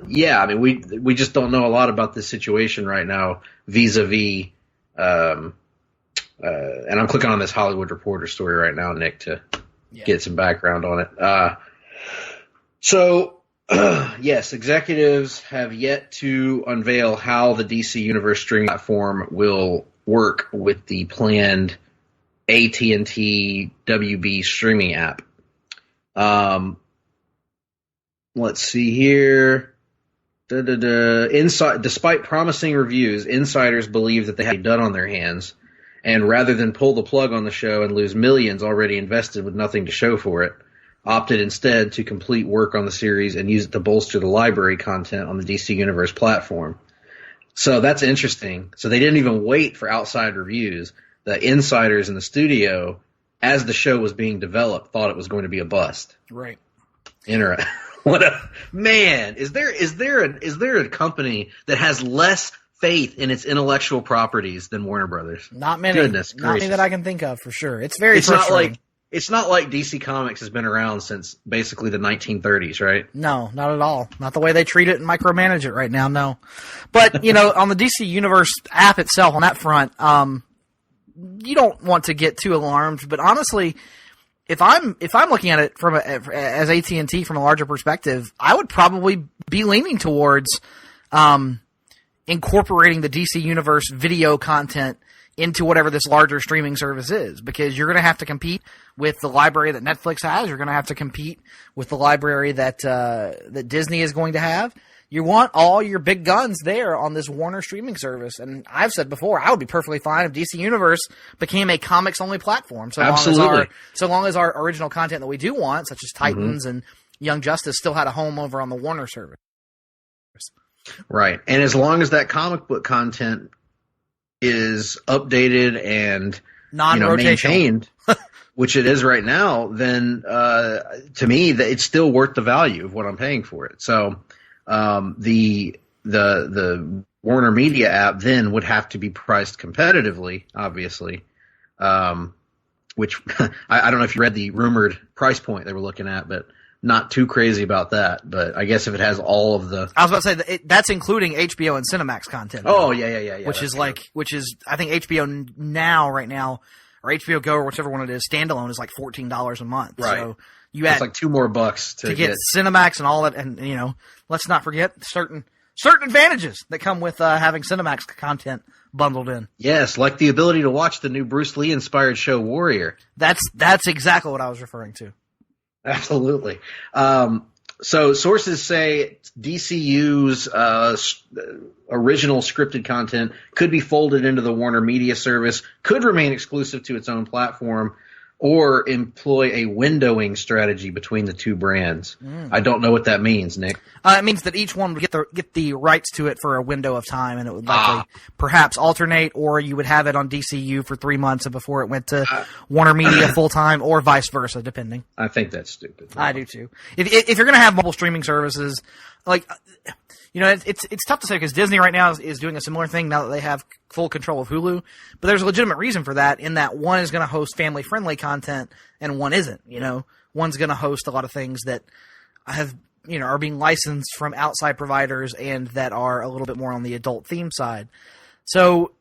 yeah, I mean, we just don't know a lot about this situation right now vis-a-vis, and I'm clicking on this Hollywood Reporter story right now, Nick, to get some background on it. Yes, executives have yet to unveil how the DC Universe streaming platform will work with the planned AT&T WB streaming app. Let's see here. Despite promising reviews, insiders believe that they have done on their hands, and rather than pull the plug on the show and lose millions already invested with nothing to show for it, opted instead to complete work on the series and use it to bolster the library content on the DC Universe platform. So that's interesting. So they didn't even wait for outside reviews. The insiders in the studio, as the show was being developed, thought it was going to be a bust. Right. What a man! Is there a company that has less faith in its intellectual properties than Warner Brothers? Not many. Goodness not gracious. many that I can think of for sure. It's very frustrating. It's not like DC Comics has been around since basically the 1930s, right? No, not at all. Not the way they treat it and micromanage it right now, no. But, on the DC Universe app itself, on that front, you don't want to get too alarmed. But honestly, if I'm looking at it as AT&T from a larger perspective, I would probably be leaning towards incorporating the DC Universe video content into whatever this larger streaming service is, because you're going to have to compete with the library that Netflix has. You're going to have to compete with the library that Disney is going to have. You want all your big guns there on this Warner streaming service. And I've said before, I would be perfectly fine if DC Universe became a comics-only platform. So long as our original content that we do want, such as Titans and Young Justice, still had a home over on the Warner service. Right. And as long as that comic book content is updated and maintained, which it is right now, then to me, it's still worth the value of what I'm paying for it. So the Warner Media app then would have to be priced competitively, obviously, which I don't know if you read the rumored price point they were looking at, but not too crazy about that. But I guess if it has all of the... I was about to say, that's including HBO and Cinemax content. Oh, yeah. Which is I think HBO right now, or HBO Go, or whichever one it is, standalone is like $14 a month. Right. So it's like $2 more to get Cinemax and all that, and let's not forget certain advantages that come with having Cinemax content bundled in. Yes, like the ability to watch the new Bruce Lee inspired show Warrior. That's exactly what I was referring to. Absolutely. So sources say DCU's original scripted content could be folded into the Warner Media service, could remain exclusive to its own platform, or employ a windowing strategy between the two brands. I don't know what that means, Nick. It means that each one would get the rights to it for a window of time, and it would likely perhaps alternate, or you would have it on DCU for 3 months before it went to Warner Media full time, or vice versa, depending. I think that's stupid. I do too. If you're going to have mobile streaming services, it's tough to say because Disney right now is doing a similar thing now that they have full control of Hulu. But there's a legitimate reason for that, in that one is going to host family-friendly content and one isn't. One's going to host a lot of things that are being licensed from outside providers and that are a little bit more on the adult theme side. So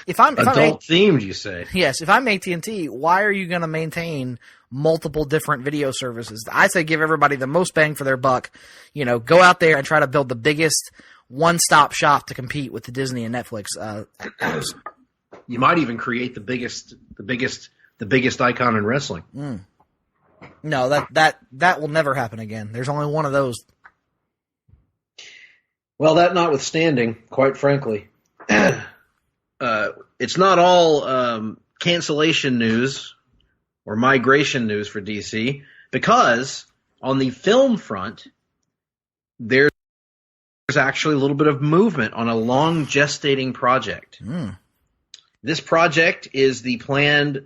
if I'm themed, you say? Yes. If I'm AT&T, why are you going to maintain multiple different video services? I say give everybody the most bang for their buck. Go out there and try to build the biggest one-stop shop to compete with the Disney and Netflix apps. You might even create the biggest icon in wrestling. No, that will never happen again. There's only one of those. Well, that notwithstanding, quite frankly, it's not all cancellation news or migration news for DC, because on the film front, there's actually a little bit of movement on a long gestating project. This project is the planned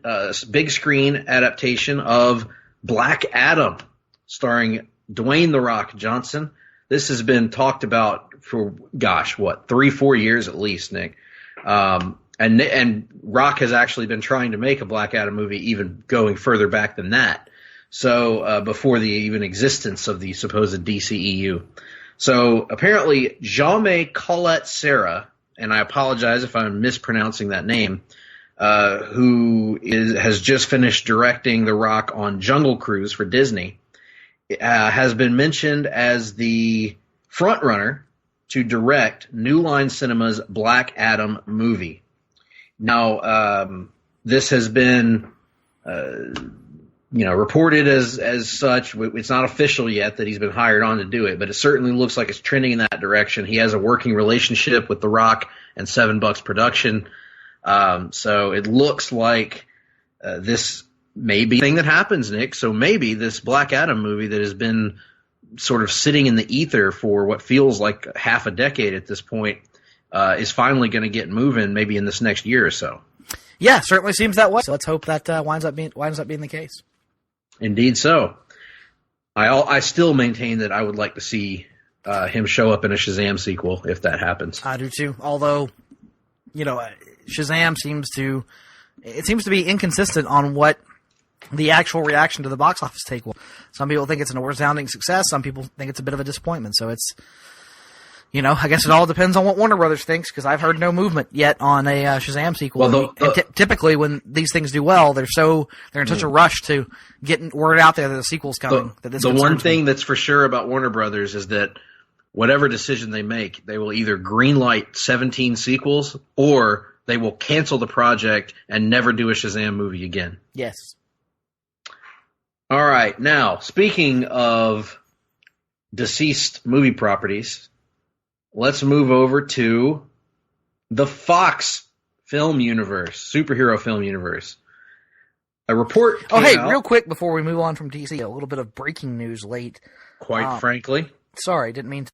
big screen adaptation of Black Adam, starring Dwayne "The Rock" Johnson. This has been talked about for, 3-4 years at least, Nick. And Rock has actually been trying to make a Black Adam movie even going further back than that. So before the even existence of the supposed DCEU. So apparently Jaume Collet-Serra, and I apologize if I'm mispronouncing that name, who has just finished directing The Rock on Jungle Cruise for Disney, has been mentioned as the frontrunner to direct New Line Cinema's Black Adam movie. Now, this has been, reported as such. It's not official yet that he's been hired on to do it, but it certainly looks like it's trending in that direction. He has a working relationship with The Rock and $7 Production. So it looks like this may be the thing that happens, Nick. So maybe this Black Adam movie that has been sort of sitting in the ether for what feels like half a decade at this point is finally going to get moving, maybe in this next year or so. Yeah, certainly seems that way. So let's hope that winds up being the case. Indeed, so. I still maintain that I would like to see him show up in a Shazam sequel if that happens. I do too. Although, Shazam seems to be inconsistent on what the actual reaction to the box office take will. Some people think it's an resounding success. Some people think it's a bit of a disappointment. So it's, I guess it all depends on what Warner Brothers thinks, because I've heard no movement yet on a Shazam sequel. Well, typically when these things do well, they're in such a rush to get word out there that the sequel's coming. The one thing that's for sure about Warner Brothers is that whatever decision they make, they will either greenlight 17 sequels or they will cancel the project and never do a Shazam movie again. Yes. All right. Now, speaking of deceased movie properties, let's move over to the Fox film universe, superhero film universe. A report came out, real quick before we move on from DC, a little bit of breaking news late. Quite frankly. Sorry, didn't mean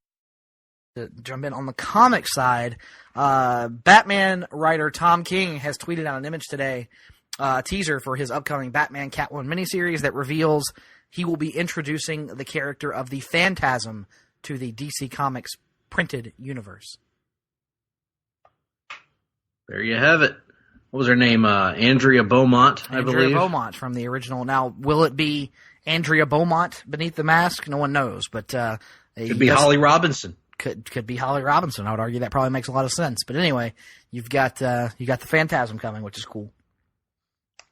to jump in on the comic side. Batman writer Tom King has tweeted out an image today, a teaser for his upcoming Batman Catwoman miniseries that reveals he will be introducing the character of the Phantasm to the DC Comics printed universe. There you have it. What was her name? Andrea Beaumont, I believe. Andrea Beaumont from the original. Now, will it be Andrea Beaumont beneath the mask? No one knows, but could be Holly Robinson. Could be Holly Robinson. I would argue that probably makes a lot of sense. But anyway, you've got the Phantasm coming, which is cool.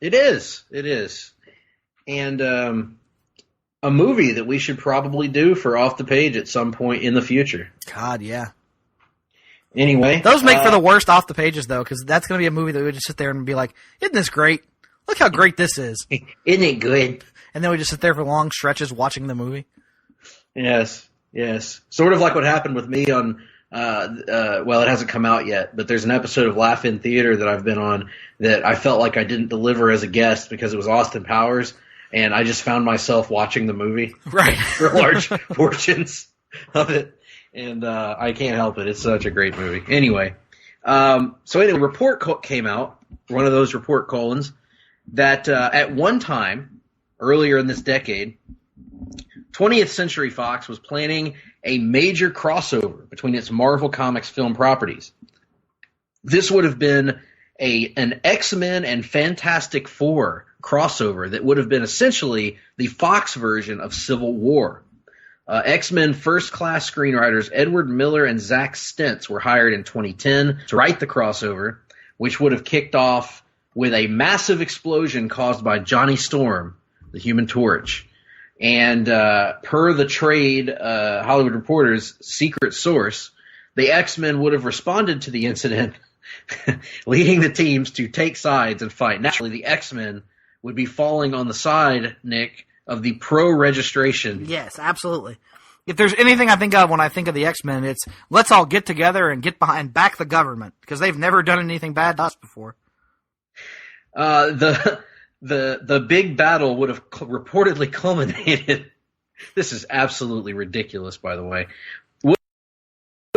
It is, and a movie that we should probably do for Off the Page at some point in the future. God, yeah. Anyway, those make for the worst Off the Pages though, because that's going to be a movie that we would just sit there and be like, "Isn't this great? Look how great this is! Isn't it good?" And then we just sit there for long stretches watching the movie. Yes. Sort of like what happened with me on. Well, it hasn't come out yet, but there's an episode of Laugh In Theater that I've been on that I felt like I didn't deliver as a guest because it was Austin Powers, and I just found myself watching the movie right for large portions of it. And I can't help it. It's such a great movie. Anyway, a report came out, one of those report colons, that at one time, earlier in this decade, 20th Century Fox was planning a major crossover between its Marvel Comics film properties. This would have been an X-Men and Fantastic Four crossover that would have been essentially the Fox version of Civil War. X-Men first-class screenwriters Edward Miller and Zach Stentz were hired in 2010 to write the crossover, which would have kicked off with a massive explosion caused by Johnny Storm, the Human Torch. And per the trade Hollywood Reporter's secret source, the X-Men would have responded to the incident, leading the teams to take sides and fight. Naturally, the X-Men would be falling on the side, Nick, of the pro-registration. Yes, absolutely. If there's anything I think of when I think of the X-Men, it's let's all get together and get behind, back the government, because they've never done anything bad to us before. The big battle would have reportedly culminated. This is absolutely ridiculous, by the way. Would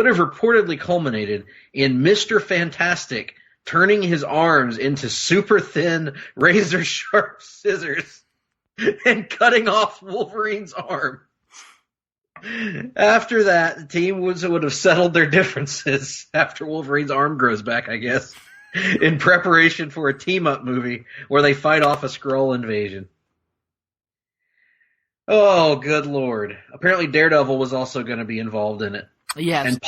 have reportedly culminated in Mr. Fantastic turning his arms into super thin, razor sharp scissors and cutting off Wolverine's arm. After that, the team would have settled their differences after Wolverine's arm grows back, I guess, in preparation for a team-up movie where they fight off a Skrull invasion. Oh, good Lord. Apparently Daredevil was also going to be involved in it. Yes. And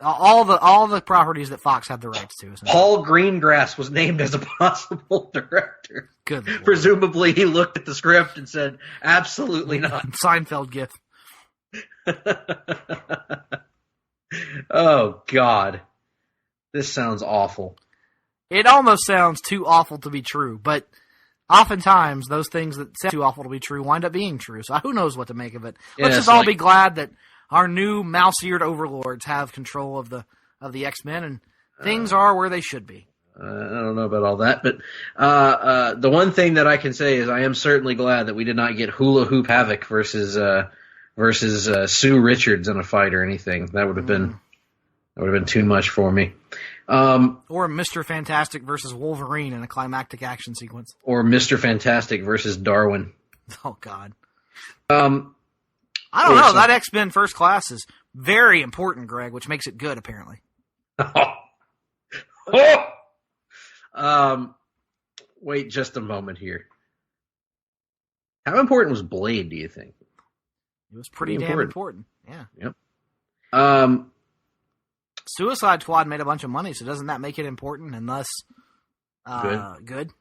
all the properties that Fox had the rights to. Paul Greengrass was named as a possible director. Good Lord. Presumably he looked at the script and said, absolutely not. Seinfeld gif. Oh, God. This sounds awful. It almost sounds too awful to be true, but oftentimes those things that sound too awful to be true wind up being true, so who knows what to make of it. Let's just all be glad that our new mouse-eared overlords have control of the X-Men, and things are where they should be. I don't know about all that, but the one thing that I can say is I am certainly glad that we did not get Hula Hoop Havoc versus Sue Richards in a fight or anything. That would have been too much for me. Or Mr. Fantastic versus Wolverine in a climactic action sequence. Or Mr. Fantastic versus Darwin. Oh, God. I don't know. That X-Men First Class is very important, Greg, which makes it good, apparently. Wait just a moment here. How important was Blade, do you think? It was pretty damn important. Yeah. Yep. Suicide Squad made a bunch of money, so doesn't that make it important and thus good?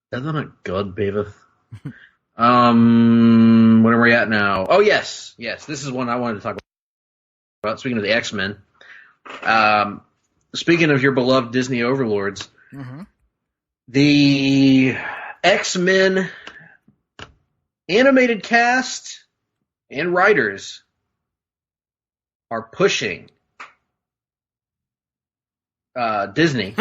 That's not good, Beavis. Where are we at now? Oh, yes. This is one I wanted to talk about. Speaking of the X-Men. Speaking of your beloved Disney overlords, the X-Men animated cast and writers are pushing Disney.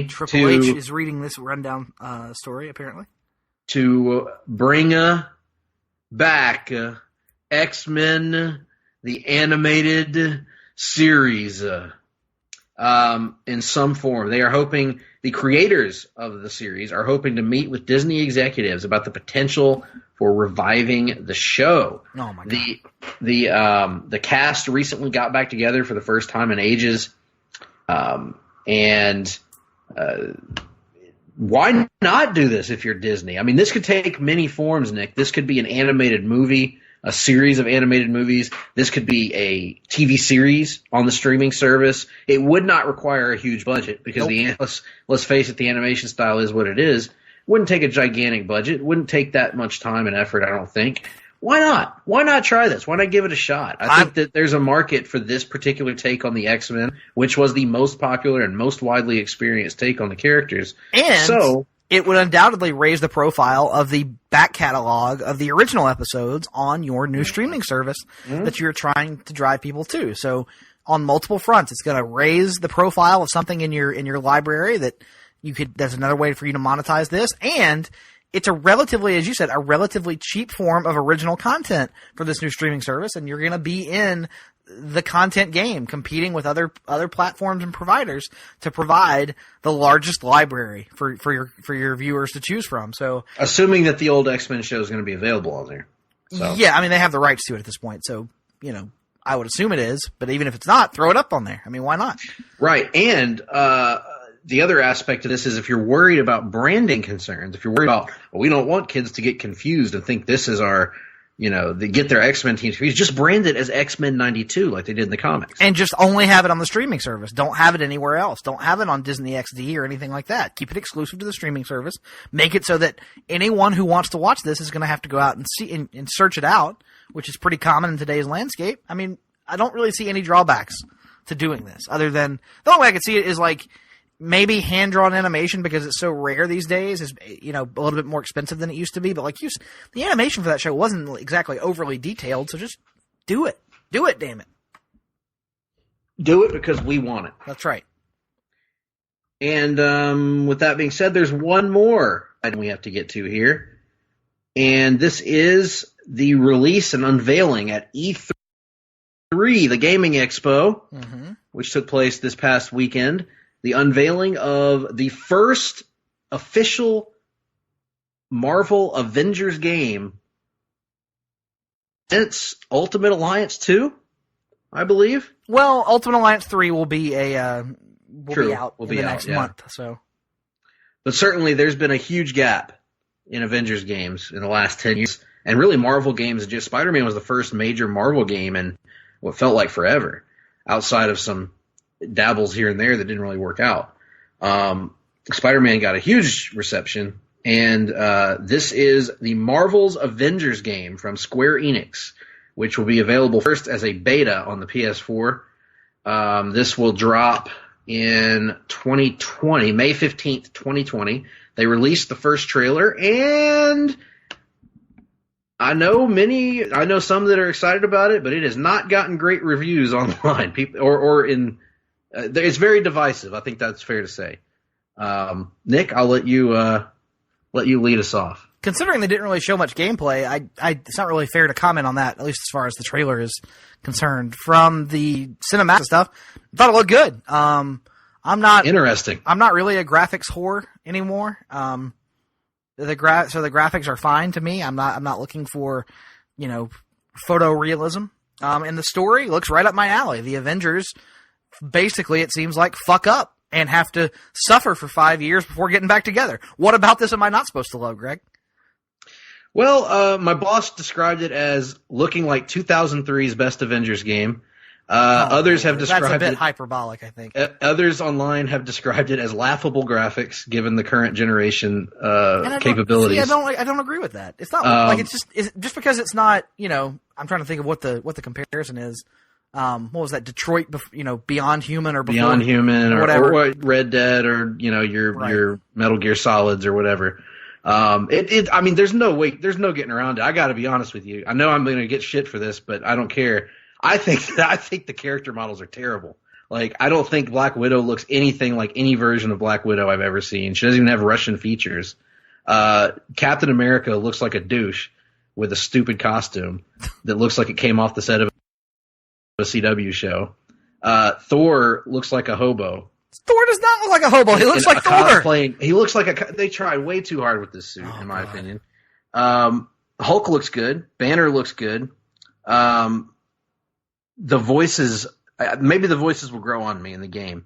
Triple H is reading this rundown story, apparently. To bring back X-Men the animated series in some form. They are hoping, the creators of the series are hoping to meet with Disney executives about the potential for reviving the show. Oh my God. The cast recently got back together for the first time in ages. Why not do this if you're Disney? I mean, this could take many forms, Nick. This could be an animated movie, a series of animated movies. This could be a TV series on the streaming service. It would not require a huge budget because let's face it, the animation style is what it is. It wouldn't take a gigantic budget. It wouldn't take that much time and effort, I don't think. Why not? Why not try this? Why not give it a shot? I think that there's a market for this particular take on the X-Men, which was the most popular and most widely experienced take on the characters. And so it would undoubtedly raise the profile of the back catalog of the original episodes on your new streaming service that you're trying to drive people to. So on multiple fronts, it's going to raise the profile of something in your library that you could. That's another way for you to monetize this, and it's a relatively, as you said, a relatively cheap form of original content for this new streaming service, and you're going to be in the content game, competing with other platforms and providers to provide the largest library for your viewers to choose from. So, assuming that the old X-Men show is going to be available on there, so. Yeah, I mean they have the rights to it at this point, so I would assume it is. But even if it's not, throw it up on there. I mean, why not? Right, and the other aspect of this is if you're worried about branding concerns, if you're worried about, well, we don't want kids to get confused and think this is our, they get their X-Men teams confused, just brand it as X-Men 92 like they did in the comics. And just only have it on the streaming service. Don't have it anywhere else. Don't have it on Disney XD or anything like that. Keep it exclusive to the streaming service. Make it so that anyone who wants to watch this is going to have to go out and see and search it out, which is pretty common in today's landscape. I mean, I don't really see any drawbacks to doing this other than the only way I could see it is like, maybe hand-drawn animation because it's so rare these days is, a little bit more expensive than it used to be. But the animation for that show wasn't exactly overly detailed, so just do it. Do it, damn it. Do it because we want it. That's right. And with that being said, there's one more item we have to get to here. And this is the release and unveiling at E3, the Gaming Expo, which took place this past weekend. The unveiling of the first official Marvel Avengers game since Ultimate Alliance 2, I believe. Well, Ultimate Alliance 3 will be be out in the next month. So, but certainly there's been a huge gap in Avengers games in the last 10 years, and really Marvel games. Just Spider-Man was the first major Marvel game in what felt like forever, outside of some dabbles here and there that didn't really work out. Spider-Man got a huge reception, and this is the Marvel's Avengers game from Square Enix, which will be available first as a beta on the PS4. This will drop in 2020, May 15th, 2020. They released the first trailer, and I know some that are excited about it, but it has not gotten great reviews online. It's very divisive. I think that's fair to say. Nick, I'll let you lead us off. Considering they didn't really show much gameplay, it's not really fair to comment on that, at least as far as the trailer is concerned. From the cinematic stuff, I thought it looked good. I'm not really a graphics whore anymore. The graphics are fine to me. I'm not looking for, photorealism. And the story looks right up my alley. The Avengers, basically, it seems like fuck up and have to suffer for 5 years before getting back together. What about this am I not supposed to love, Greg? Well, my boss described it as looking like 2003's best Avengers game. Others have described that's a bit hyperbolic, I think. Others online have described it as laughable graphics, given the current generation capabilities. I don't agree with that. It's not like it's just because it's not. I'm trying to think of what the comparison is. What was that? Detroit, Beyond Human or Beyond Human or whatever, or Red Dead or your Metal Gear Solids or whatever. I mean, there's no getting around it. I got to be honest with you. I know I'm going to get shit for this, but I don't care. I think the character models are terrible. Like, I don't think Black Widow looks anything like any version of Black Widow I've ever seen. She doesn't even have Russian features. Captain America looks like a douche with a stupid costume that looks like it came off the set of CW show. Thor looks like a hobo. Thor does not look like a hobo. He looks like Thor. He looks like they tried way too hard with this suit, in my opinion. Hulk looks good. Banner looks good. The voices, maybe the voices will grow on me in the game.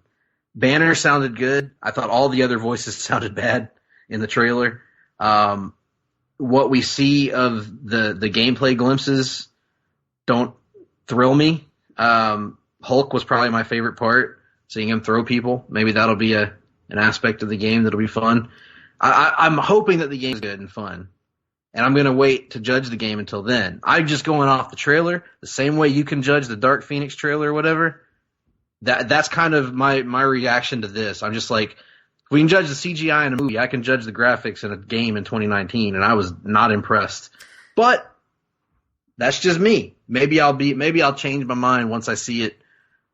Banner sounded good. I thought all the other voices sounded bad in the trailer. What we see of the gameplay glimpses don't thrill me. Hulk was probably my favorite part, seeing him throw people. Maybe that'll be an aspect of the game that'll be fun. I'm hoping that the game's good and fun, and I'm going to wait to judge the game until then. I'm just going off the trailer, the same way you can judge the Dark Phoenix trailer or whatever. That's kind of my reaction to this. I'm just like, if we can judge the CGI in a movie, I can judge the graphics in a game in 2019, and I was not impressed. But that's just me. Maybe I'll change my mind once I see it,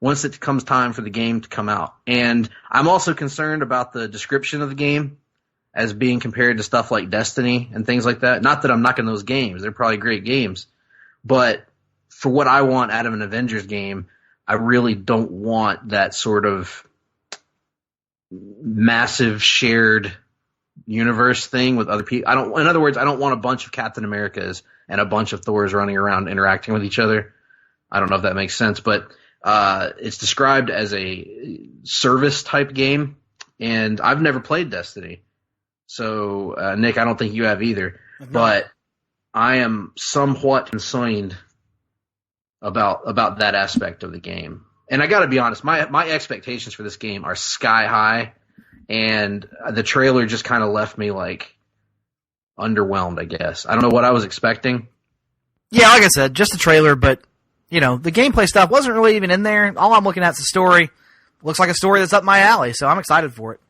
once it comes time for the game to come out. And I'm also concerned about the description of the game as being compared to stuff like Destiny and things like that. Not that I'm knocking those games. They're probably great games. But for what I want out of an Avengers game, I really don't want that sort of massive shared universe thing with other people. In other words, I don't want a bunch of Captain Americas and a bunch of Thors running around interacting with each other. I don't know if that makes sense, but it's described as a service type game, and I've never played Destiny. So, Nick, I don't think you have either. But I am somewhat concerned about that aspect of the game. And I got to be honest, my expectations for this game are sky high, and the trailer just kind of left me like underwhelmed, I guess. I don't know what I was expecting. Yeah, like I said, just the trailer, but the gameplay stuff wasn't really even in there. All I'm looking at is the story. Looks like a story that's up my alley, so I'm excited for it.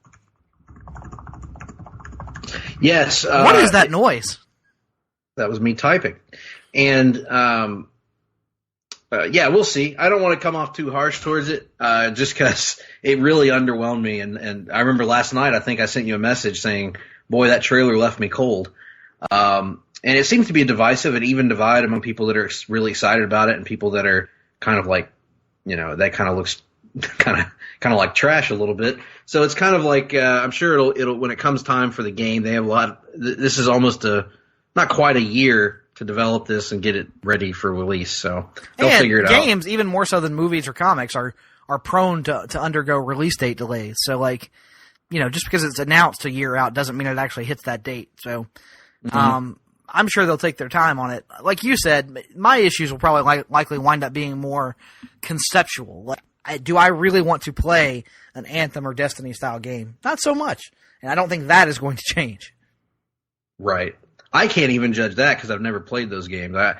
Yes. What is that noise? That was me typing. And yeah, we'll see. I don't want to come off too harsh towards it, just because it really underwhelmed me. And I remember last night, I think I sent you a message saying, boy, that trailer left me cold. And it seems to be a divisive and even divide among people that are really excited about it and people that are kind of like, that kind of looks kind of like trash a little bit. So it's kind of like, I'm sure it'll when it comes time for the game, they have a lot. This is almost not quite a year to develop this and get it ready for release. So they'll figure it out. Games, even more so than movies or comics, are prone to undergo release date delays. So like, just because it's announced a year out doesn't mean it actually hits that date. So, I'm sure they'll take their time on it. Like you said, my issues will probably likely wind up being more conceptual. Like, do I really want to play an Anthem or Destiny style game? Not so much. And I don't think that is going to change. Right. I can't even judge that because I've never played those games. I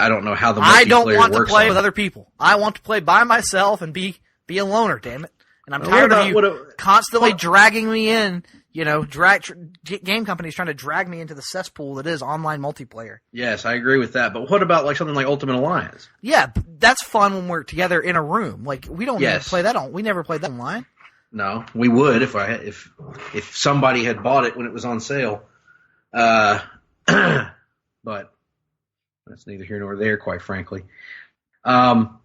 don't know how the multiplayer works. I don't want to play with other people. I want to play by myself and be a loner, damn it. And I'm tired of you constantly dragging me in. Game companies trying to drag me into the cesspool that is online multiplayer. Yes, I agree with that. But what about like something like Ultimate Alliance? Yeah, that's fun when we're together in a room. Like we don't play that we never played that online. No, we would if somebody had bought it when it was on sale. But that's neither here nor there, quite frankly. Well,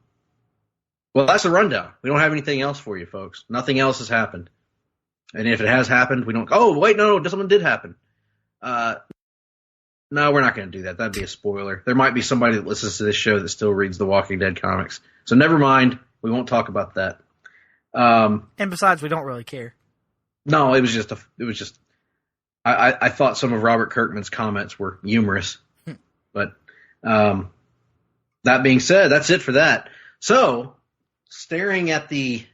that's a rundown. We don't have anything else for you, folks. Nothing else has happened. And if it has happened, we don't. Oh, wait, no, something did happen. No, we're not going to do that. That'd be a spoiler. There might be somebody that listens to this show that still reads the Walking Dead comics. So never mind. We won't talk about that. And besides, we don't really care. No, it was just. I thought some of Robert Kirkman's comments were humorous, but that being said, that's it for that. So, staring at the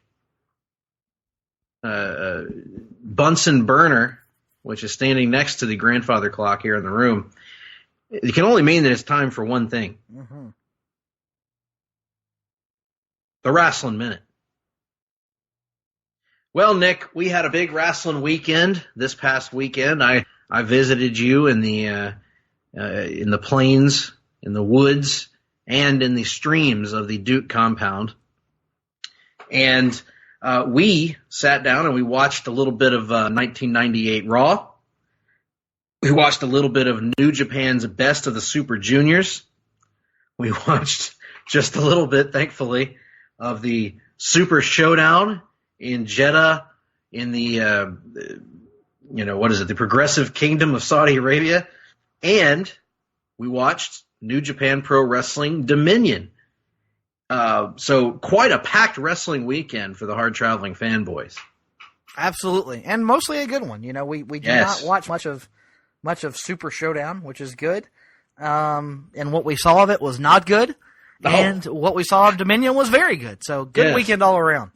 Bunsen burner, which is standing next to the grandfather clock here in the room, it can only mean that it's time for one thing. Mm-hmm. The Wrestling Minute. Well, Nick, we had a big wrestling weekend this past weekend. I visited you in the plains, in the woods, and in the streams of the Duke compound. And we sat down and we watched a little bit of 1998 Raw. We watched a little bit of New Japan's Best of the Super Juniors. We watched just a little bit, thankfully, of the Super Showdown in Jeddah in the, the Progressive Kingdom of Saudi Arabia. And we watched New Japan Pro Wrestling Dominion. So quite a packed wrestling weekend for the Hard-Traveling Fanboys. Absolutely, and mostly a good one. We did not watch much of Super Showdown, which is good. And what we saw of it was not good. Oh. And what we saw of Dominion was very good. So good weekend all around.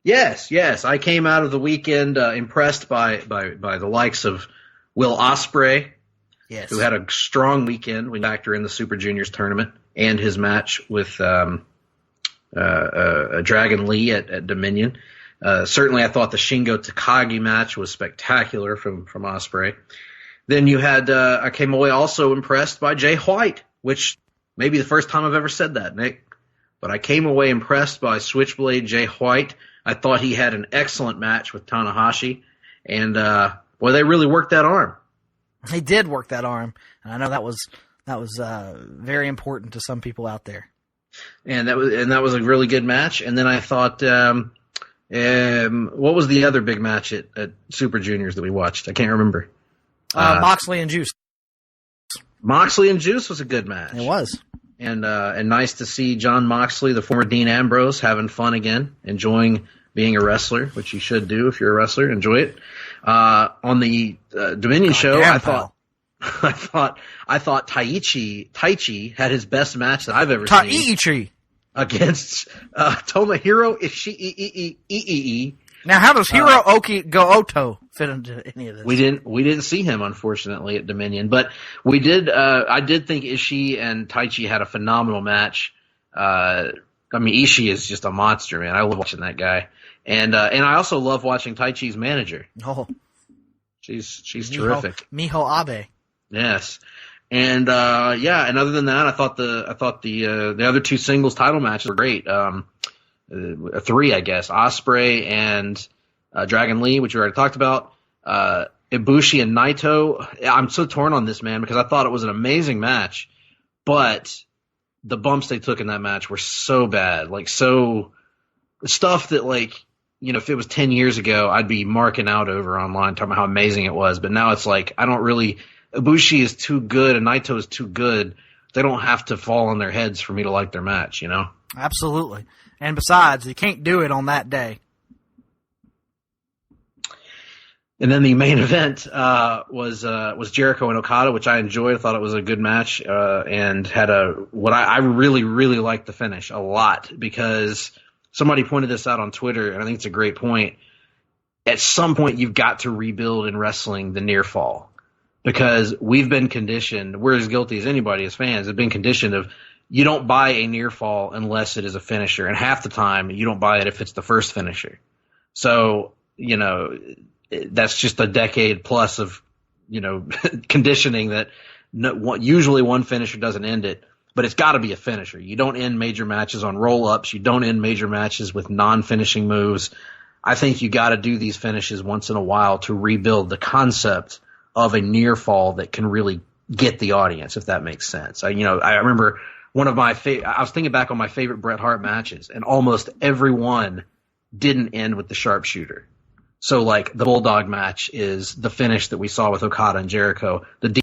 Yes. I came out of the weekend impressed by the likes of Will Ospreay, who had a strong weekend when factor in the Super Juniors tournament and his match with Dragon Lee at Dominion. Certainly, I thought the Shingo Takagi match was spectacular from Ospreay. Then you had I came away also impressed by Jay White, which may be the first time I've ever said that, Nick. But I came away impressed by Switchblade Jay White. I thought he had an excellent match with Tanahashi, and they really worked that arm. They did work that arm, and I know that was very important to some people out there. And that was a really good match. And then I thought, what was the other big match at Super Juniors that we watched? I can't remember. Moxley and Juice. Moxley and Juice was a good match. It was. And nice to see John Moxley, the former Dean Ambrose, having fun again, enjoying being a wrestler, which you should do if you're a wrestler. Enjoy it. On the Dominion show, I thought Taichi had his best match that I've ever seen against Tomohiro Ishii. Now, how does Hirooki Goto fit into any of this? We didn't see him, unfortunately, at Dominion, but we did. I did think Ishii and Taichi had a phenomenal match. Ishii is just a monster, man. I love watching that guy, and I also love watching Taichi's manager. Oh, she's terrific. Miho Abe. Yes, and and other than that, I thought the other two singles title matches were great. Three, I guess. Ospreay and Dragon Lee, which we already talked about. Ibushi and Naito. I'm so torn on this, man, because I thought it was an amazing match, but the bumps they took in that match were so bad. Stuff that, if it was 10 years ago, I'd be marking out over online, talking about how amazing it was. But now it's Ibushi is too good and Naito is too good. They don't have to fall on their heads for me to like their match, Absolutely. And besides, you can't do it on that day. And then the main event was Jericho and Okada, which I enjoyed. I thought it was a good match, and had I really, really liked the finish a lot, because somebody pointed this out on Twitter, and I think it's a great point. At some point, you've got to rebuild in wrestling the near fall, because we've been conditioned. We're as guilty as anybody as fans have been conditioned of, you don't buy a near fall unless it is a finisher. And half the time, you don't buy it if it's the first finisher. So, that's just a decade plus of, conditioning that usually one finisher doesn't end it, but it's got to be a finisher. You don't end major matches on roll-ups. You don't end major matches with non-finishing moves. I think you got to do these finishes once in a while to rebuild the concept of a near fall that can really get the audience, if that makes sense. I remember one of my I was thinking back on my favorite Bret Hart matches, and almost every one didn't end with the sharpshooter. So, the Bulldog match is the finish that we saw with Okada and Jericho. The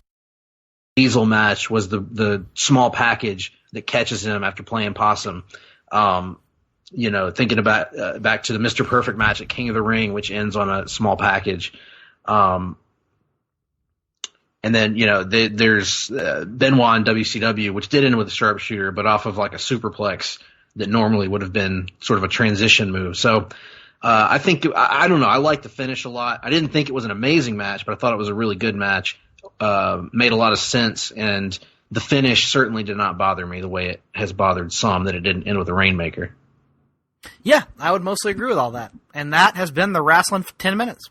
Diesel match was the small package that catches him after playing possum. Thinking about back to the Mr. Perfect match at King of the Ring, which ends on a small package. And then, there's Benoit in WCW, which did end with a sharpshooter, but off of a superplex that normally would have been sort of a transition move. So I think, I don't know, I like the finish a lot. I didn't think it was an amazing match, but I thought it was a really good match. Made a lot of sense, and the finish certainly did not bother me the way it has bothered some, that it didn't end with a Rainmaker. Yeah, I would mostly agree with all that. And that has been the Wrestling for 10 Minutes.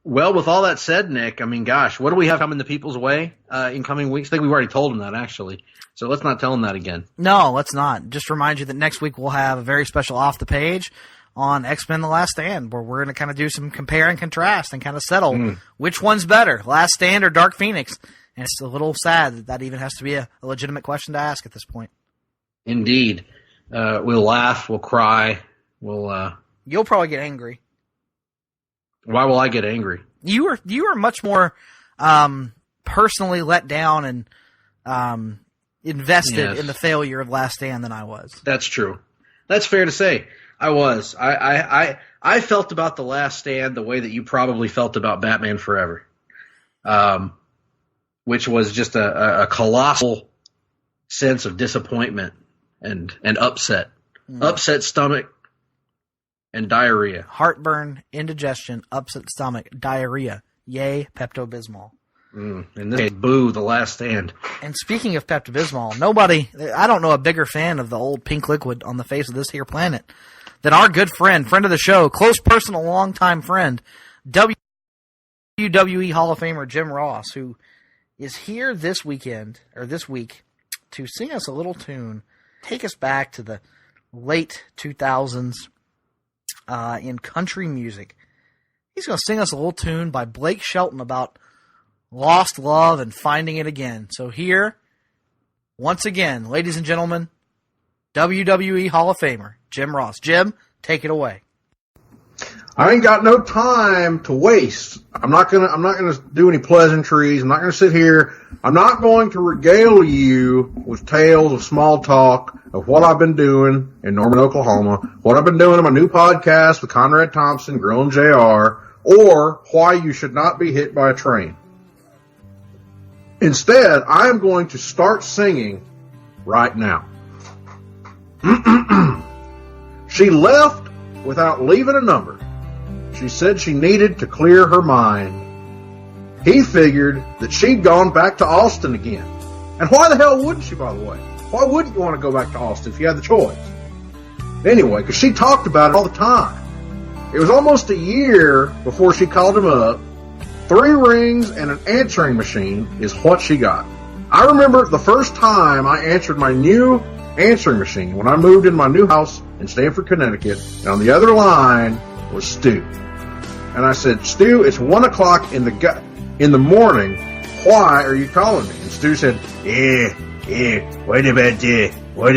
Well, with all that said, Nick, what do we have coming the people's way in coming weeks? I think we've already told them that, actually. So let's not tell them that again. No, let's not. Just remind you that next week we'll have a very special Off the Page on X-Men The Last Stand, where we're going to kind of do some compare and contrast and kind of settle which one's better, Last Stand or Dark Phoenix. And it's a little sad that even has to be a legitimate question to ask at this point. Indeed. We'll laugh, we'll cry, You'll probably get angry. Why will I get angry? You are much more personally let down and invested in the failure of Last Stand than I was. That's true. That's fair to say. I was. I felt about The Last Stand the way that you probably felt about Batman Forever, which was just a colossal sense of disappointment and upset. Upset stomach and diarrhea. Heartburn, indigestion, upset stomach, diarrhea. Yay, Pepto-Bismol. And this case, boo, The Last Stand. And speaking of Pepto-Bismol, I don't know a bigger fan of the old pink liquid on the face of this here planet than our good friend of the show, close personal, longtime friend, WWE Hall of Famer Jim Ross, who is here this week to sing us a little tune, take us back to the late 2000s in country music. He's going to sing us a little tune by Blake Shelton about lost love and finding it again. So here, once again, ladies and gentlemen, WWE Hall of Famer Jim Ross. Jim, take it away. I ain't got no time to waste. I'm not gonna do any pleasantries. I'm not gonna sit here. I'm not going to regale you with tales of small talk of what I've been doing in Norman, Oklahoma, what I've been doing in my new podcast with Conrad Thompson, Grilling JR, or why you should not be hit by a train. Instead, I am going to start singing right now. She left without leaving a number. She said she needed to clear her mind. He figured that she'd gone back to Austin again. And why the hell wouldn't she, by the way? Why wouldn't you want to go back to Austin if you had the choice? Anyway, because she talked about it all the time. It was almost a year before she called him up. 3 rings and an answering machine is what she got. I remember the first time I answered my new answering machine when I moved in my new house in Stamford, Connecticut, and on the other line was Stu. And I said, Stu, it's 1 o'clock in the morning. Why are you calling me? And Stu said, what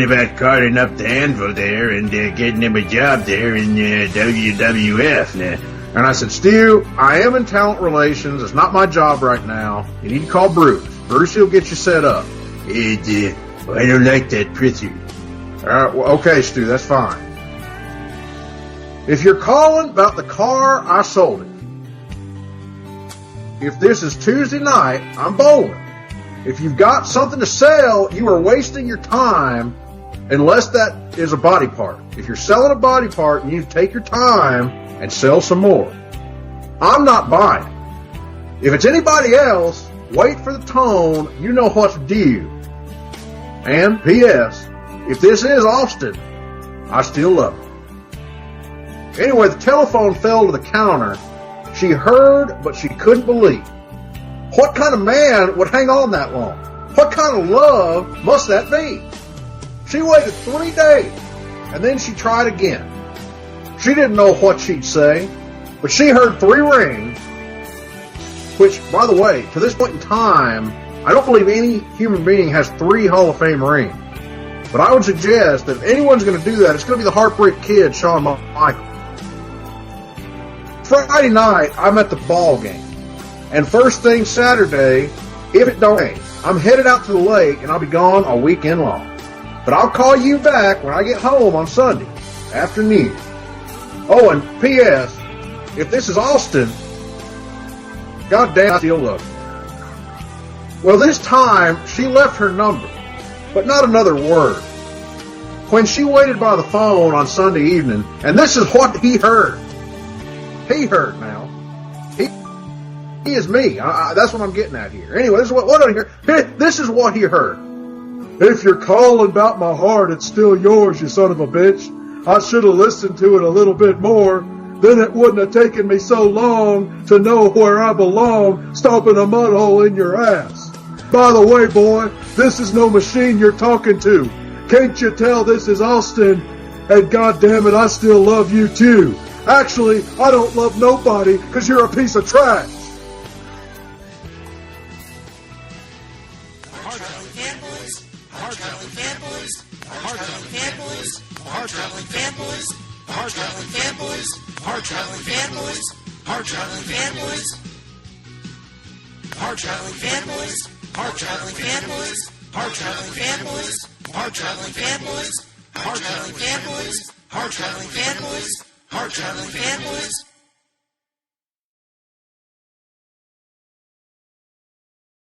about carting up the anvil there and getting him a job there in WWF now? And I said, Stu, I am in talent relations. It's not my job right now. You need to call Bruce. Bruce will get you set up. I don't like that pretty. Okay, Stu, that's fine. If you're calling about the car, I sold it. If this is Tuesday night, I'm bowling. If you've got something to sell, you are wasting your time unless that is a body part. If you're selling a body part, you need to take your time and sell some more. I'm not buying. If it's anybody else, wait for the tone. You know what's due. And P.S., if this is Austin, I still love her. Anyway, the telephone fell to the counter. She heard, but she couldn't believe. What kind of man would hang on that long? What kind of love must that be? She waited 3 days, and then she tried again. She didn't know what she'd say, but she heard 3 rings, which, by the way, to this point in time, I don't believe any human being has 3 Hall of Fame rings. But I would suggest that if anyone's going to do that, it's going to be the Heartbreak Kid, Shawn Michaels. Friday night, I'm at the ball game. And first thing Saturday, if it don't rain, I'm headed out to the lake and I'll be gone all weekend long. But I'll call you back when I get home on Sunday afternoon. Oh, and P.S., if this is Austin, goddamn, I still love you. Well, this time, she left her number, but not another word. When she waited by the phone on Sunday evening, and this is what he heard. He heard now. He is me. That's what I'm getting at here. Anyway, this is what I hear. This is what he heard. If you're calling about my heart, it's still yours, you son of a bitch. I should have listened to it a little bit more. Then it wouldn't have taken me so long to know where I belong, stomping a mud hole in your ass. By the way, boy, this is no machine you're talking to. Can't you tell this is Austin? And goddamn it, I still love you too. Actually, I don't love nobody because you're a piece of trash. Fanboys, Hard-Traveling Fanboys, Hard-Traveling Fanboys, Hard-Traveling Fanboys, Hard-Traveling Fanboys, Hard-Traveling Fanboys, Hard-Traveling Fanboys, Hard-Traveling Fanboys, Hard-Traveling Fanboys, Hard-Traveling Fanboys, Hard-Traveling Fanboys, Hard-Traveling Fanboys,